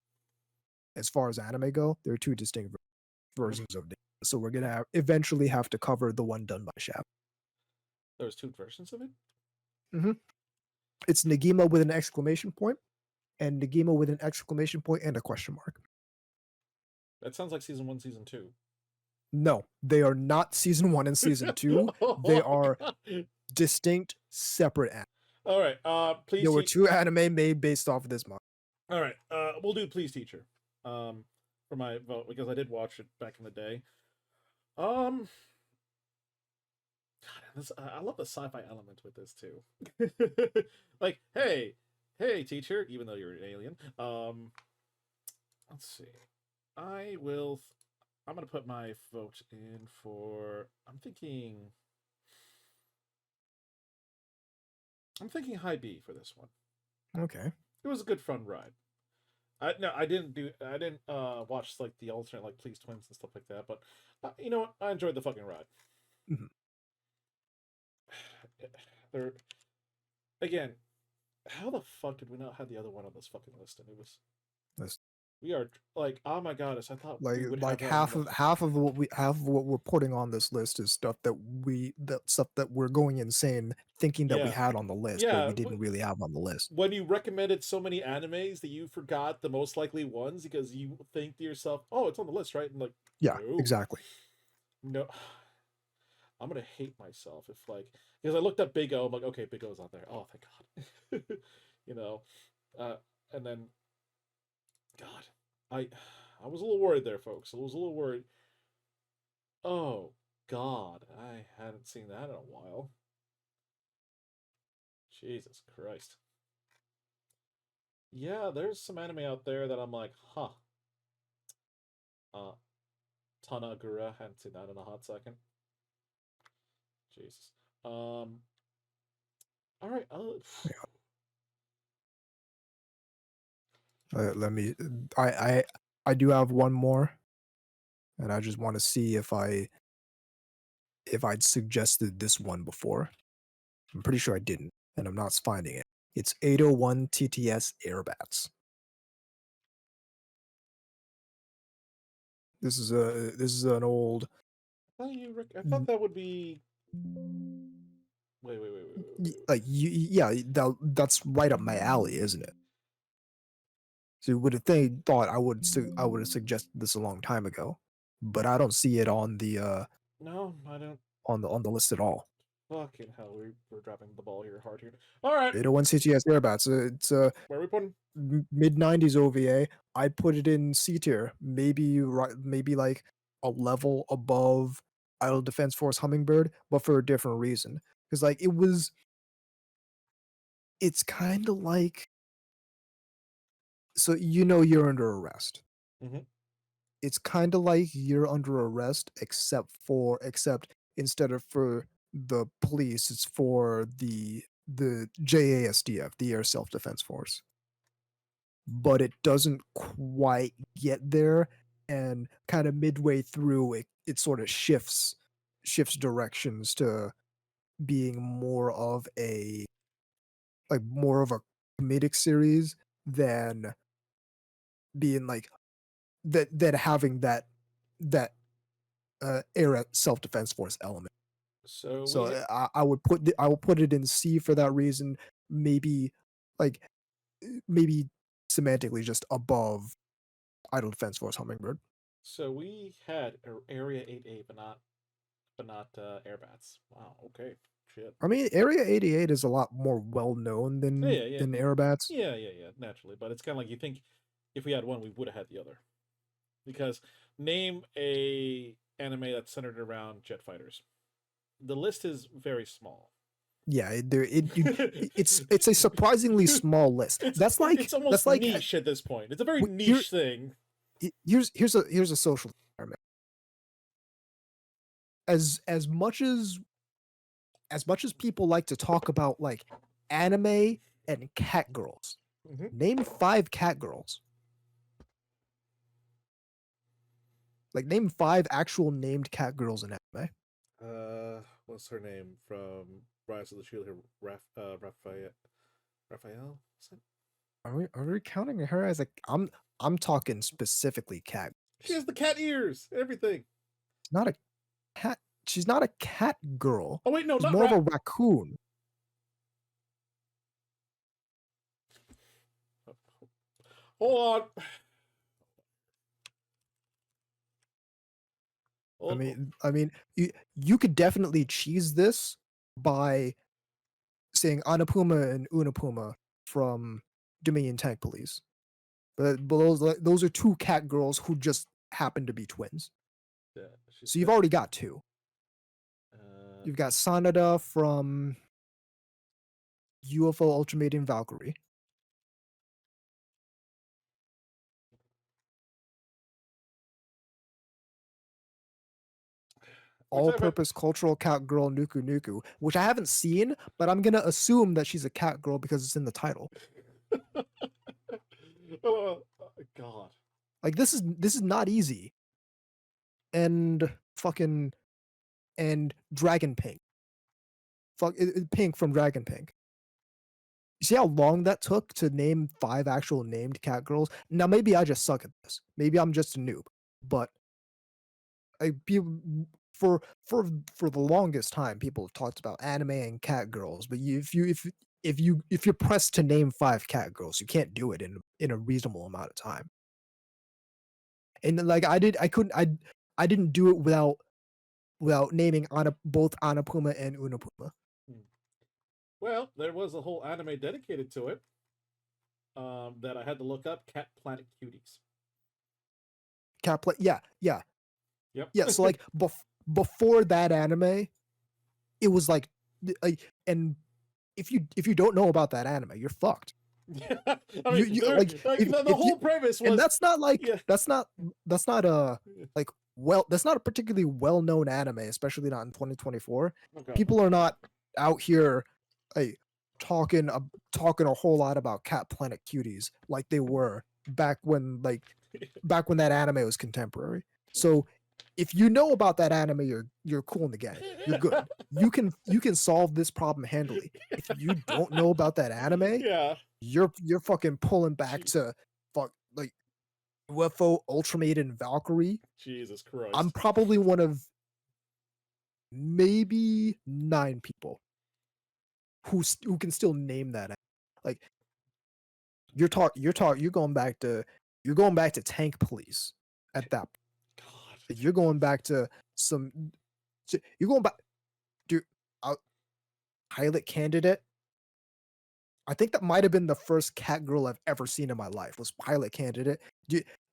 As far as anime go, there are 2 distinct versions of it. So we're gonna eventually have to cover the one done by Shap. There's 2 versions of it? It's Negima with an exclamation point, and Negima with an exclamation point and a question mark. That sounds like season 1, season 2. No, they are not season 1 and season 2. They are distinct, separate anime. All right. Please. There were 2 anime made based off of this manga. All right. We'll do please teacher. For my vote because I did watch it back in the day. God, I love the sci-fi element with this too. Like, hey, teacher, even though you're an alien. Let's see. I will. I'm gonna put my vote in for. I'm thinking high B for this one. Okay. It was a good fun ride. I didn't watch like the alternate like Please Twins and stuff like that, but you know what? I enjoyed the fucking ride. Mhm. There again, how the fuck did we not have the other one on this fucking list? And it was That's we are like, oh my goddess, I thought like we would have like that on the half of what we're putting on this list is stuff that we're going insane thinking that we yeah had on the list, but yeah. we didn't really have on the list. When you recommended so many animes that you forgot the most likely ones because you think to yourself, oh, it's on the list, right? And like, Yeah, no, exactly. no. I'm gonna hate myself if like because I looked up Big O. I'm like, okay, Big O's on there. Oh, thank God. You know, uh, and then God, I I was a little worried there, folks. I was a little worried. Oh God, I hadn't seen that in a while. Jesus Christ. Yeah, there's some anime out there that I'm like, huh. Uh, Tanagura, hadn't seen that in a hot second. Jesus. All right. Let me. I do have one more, and I just want to see if I'd suggested this one before. I'm pretty sure I didn't, and I'm not finding it. It's 801 TTS Airbats. This is an old. I thought that would be. Wait. Like yeah, that's right up my alley, isn't it? So you would have thought I would have suggested this a long time ago, but I don't see it No, I don't. on the list at all. Fucking hell, we're dropping the ball here hard here. All right, 801 CTS Airbats. It's a where are we putting? mid 90s OVA. I'd put it in C tier, maybe like a level above Idle Defense Force Hummingbird, but for a different reason. Because like it's kind of like, so you're under arrest. Mm-hmm. It's kind of like you're under arrest, except instead of for the police, it's for the JASDF, the Air Self Defense Force. But it doesn't quite get there, and kind of midway through, it sort of shifts directions to being more of a comedic series than being like that having that air self defense force element. So So I would put it in C for that reason. Maybe like maybe semantically just above Idle Defense Force Hummingbird. we had Area 8A, but not Airbats. Wow. Okay. Shit. I mean, Area 88 is a lot more well known Yeah. than Airbats. Yeah. Naturally, but it's kind of like you think if we had one, we would have had the other. Because name a anime that's centered around jet fighters. The list is very small. Yeah, it's a surprisingly small list. It's almost niche at this point. It's a very niche thing. Here's a social experiment. As much as people like to talk about like anime and cat girls, name 5 cat girls. Like name 5 actual named cat girls in anime. What's her name from Rise of the Shield here? Raphael? Are we counting her as I'm talking specifically cat. She has the cat ears, everything. Not a cat. She's not a cat girl. Oh wait, no, she's not more of a raccoon. Hold on. I mean, you could definitely cheese this by saying Anapuma and Unapuma from Dominion Tank Police. But those are two cat girls who just happen to be twins. Yeah, she's So you've got. already got two. You've got Sanada from UFO Ultimatum Valkyrie. All-purpose cultural cat girl Nuku Nuku, which I haven't seen, but I'm gonna assume that she's a cat girl because it's in the title. Oh, God. Like this is not easy. And fucking and Dragon Pink. Pink from Dragon Pink. You see how long that took to name 5 actual named cat girls? Now maybe I just suck at this. Maybe I'm just a noob, but people for the longest time people have talked about anime and cat girls, but if you're pressed to name 5 cat girls, you can't do it in a reasonable amount of time. And like I didn't do it without naming both Anapuma and Unapuma. Well, there was a whole anime dedicated to it that I had to look up. Cat Planet Cuties. Yeah, yeah. Yep. Yeah, so like before that anime, it was like, and if you don't know about that anime, you're fucked. Yeah, I mean, the whole premise was, and that's not like yeah. that's not a like that's not a particularly well-known anime, especially not in 2024. Okay. People are not out here like talking a whole lot about Cat Planet Cuties like they were back when that anime was contemporary. So if you know about that anime, you're cool in the game. You're good. You can solve this problem handily. If you don't know about that anime, yeah, you're fucking pulling back to like UFO Ultimatum Valkyrie. Jesus Christ. I'm probably one of maybe 9 people who can still name that. Like you're going back to Tank Police at that. God. You're going back to you're going back, dude. Pilot Candidate. I think that might have been the first cat girl I've ever seen in my life. Was Pilot Candidate.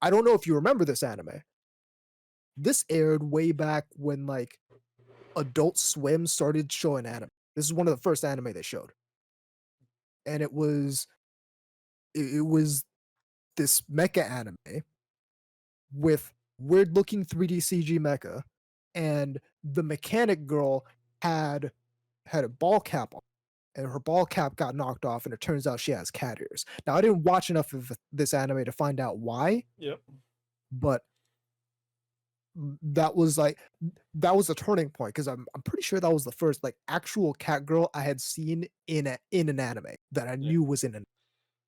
I don't know if you remember this anime. This aired way back when like Adult Swim started showing anime. This is one of the first anime they showed, and it was this mecha anime with weird looking 3D CG mecha, and the mechanic girl had a ball cap on, and her ball cap got knocked off, and it turns out she has cat ears. Now I didn't watch enough of this anime to find out why. Yep. But that was a turning point, because I'm pretty sure that was the first like actual cat girl I had seen in an anime that I knew was in an.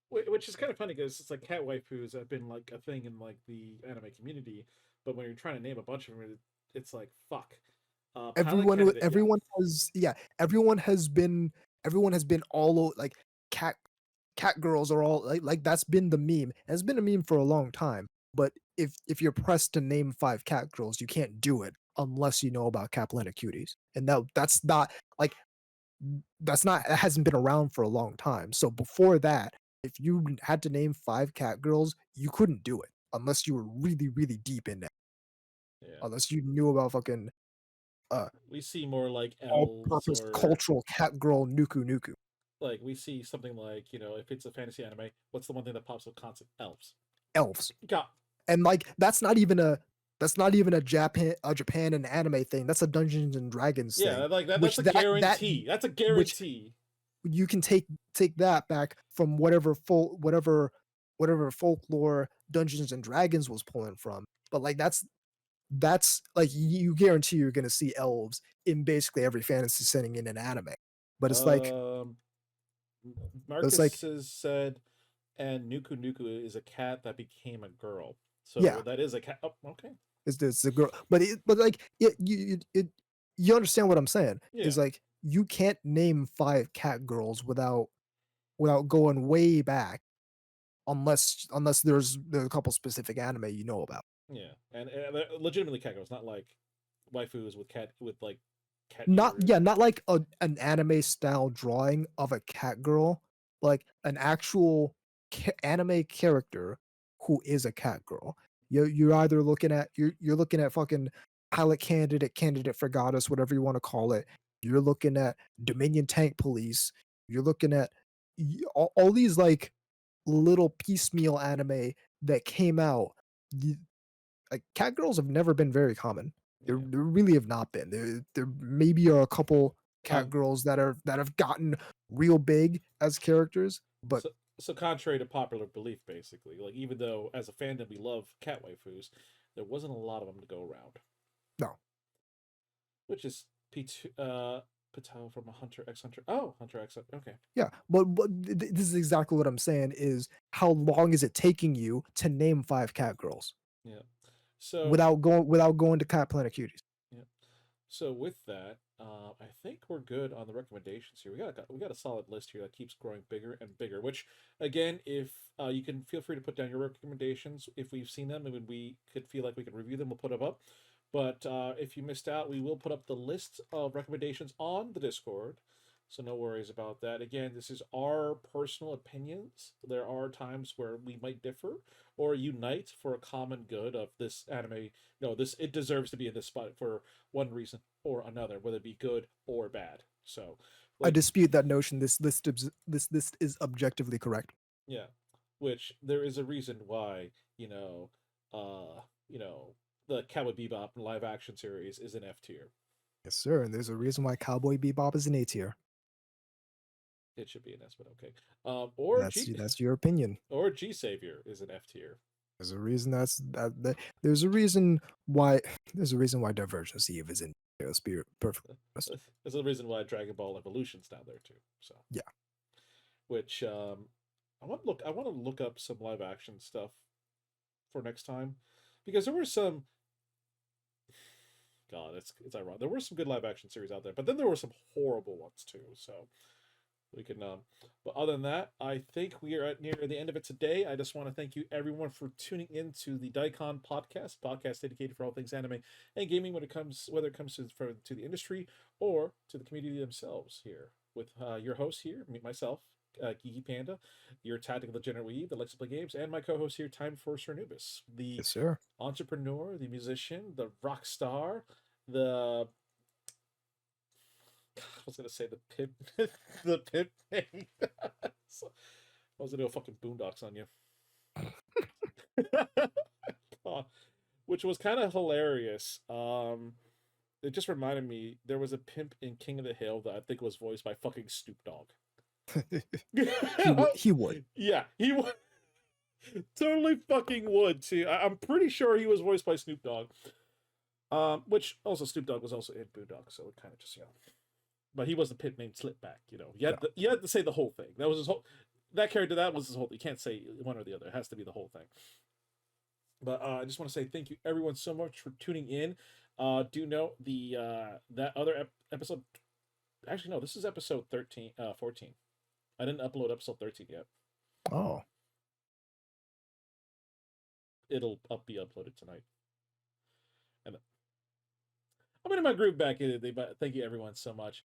Which is kind of funny because it's like cat waifus have been like a thing in like the anime community, but when you're trying to name a bunch of them, it's like fuck. Everyone has been all like cat girls are all like that's been the meme. It's been a meme for a long time. But if you're pressed to name 5 cat girls, you can't do it unless you know about Cat Planet Cuties. And that's not like it hasn't been around for a long time. So before that, if you had to name 5 cat girls, you couldn't do it unless you were really, really deep in it. Yeah. Unless you knew about fucking we see more like all-purpose or cultural cat girl Nuku Nuku. Like we see something like, if it's a fantasy anime, what's the one thing that pops up constant? Elves. God. And like that's not even a Japan and anime thing. That's a Dungeons and Dragons thing. Yeah, like that's a guarantee. That's a guarantee. You can take that back from whatever folklore Dungeons and Dragons was pulling from. But like that's like you guarantee you're gonna see elves in basically every fantasy setting in an anime. But it's like Marcus has said, and Nuku Nuku is a cat that became a girl. So yeah, that is a cat. Oh, okay. It's a girl, but you understand what I'm saying? Yeah. Is like you can't name 5 cat girls without going way back, unless there's a couple specific anime you know about. Yeah, and legitimately cat girls, not like waifus with like cat Not eater. yeah, not like an anime style drawing of a cat girl, like an actual anime character who is a cat girl. You're either looking at you're looking at fucking pilot candidate for goddess, whatever you want to call it. You're looking at Dominion Tank Police. You're looking at all these like little piecemeal anime that came out. Like cat girls have never been very common. Yeah. There really have not been. There maybe are a couple cat Um, girls that have gotten real big as characters, but so so contrary to popular belief, basically, like even though as a fandom we love cat waifus, there wasn't a lot of them to go around, no. which is P2 Patel from a Hunter X Hunter. Oh, Hunter X. Okay. Yeah, but this is exactly what I'm saying is how long is it taking you to name 5 cat girls Yeah. So without going to Cat Planet Cuties? yeah. So with that, I think we're good on the recommendations here. We got a solid list here that keeps growing bigger and bigger. Which, again, if you can feel free to put down your recommendations if we've seen them and when we could feel like we could review them, we'll put them up. But if you missed out, we will put up the list of recommendations on the Discord. So no worries about that. Again, this is our personal opinions. There are times where we might differ or unite for a common good of this anime. No, this it deserves to be in this spot for one reason or another, whether it be good or bad. So, I like, dispute that notion. This list is objectively correct. yeah, which there is a reason why you know, you know, the Cowboy Bebop live action series is an F tier. Yes, sir. And there's a reason why Cowboy Bebop is an A tier. It should be an S, but okay. Or That's your opinion. or G Savior is an F tier. There's a reason there's a reason why Divergence Eve is in Spirit Perfect. There's a reason why Dragon Ball Evolution's down there too. So Yeah. which I want to look up some live action stuff for next time because there were some. God, it's ironic. There were some good live action series out there, but then there were some horrible ones too. So we can but other than that, I think we are at near the end of it today. I just want to thank you everyone for tuning in to the DAICON podcast dedicated for all things anime and gaming when it comes whether it comes to the industry or to the community themselves here with your host here, myself, Geeky Panda, your tactical degenerate weeb that likes to play games, and my co-host here, Time for Anubis, the Yes, sir. entrepreneur, the musician, the rock star, the I was gonna say the pimp, the pimp thing. So, I was gonna go fucking boondocks on you. Which was kind of hilarious. It just reminded me there was a pimp in King of the Hill that I think was voiced by fucking Snoop Dogg. He would. Yeah, he would. Totally fucking would too. I'm pretty sure he was voiced by Snoop Dogg. Which also Snoop Dogg was also in Boondocks, so it kind of just but he was the pimp named Slipback. You had to say the whole thing. That was his whole. That character. That was his whole. You can't say one or the other. It has to be the whole thing. But I just want to say thank you everyone so much for tuning in. Do note the that other episode. Actually, no. This is episode 13, 14. I didn't upload episode 13 yet. Oh. It'll be uploaded tonight. And I'm in my groove back in it. But thank you everyone so much.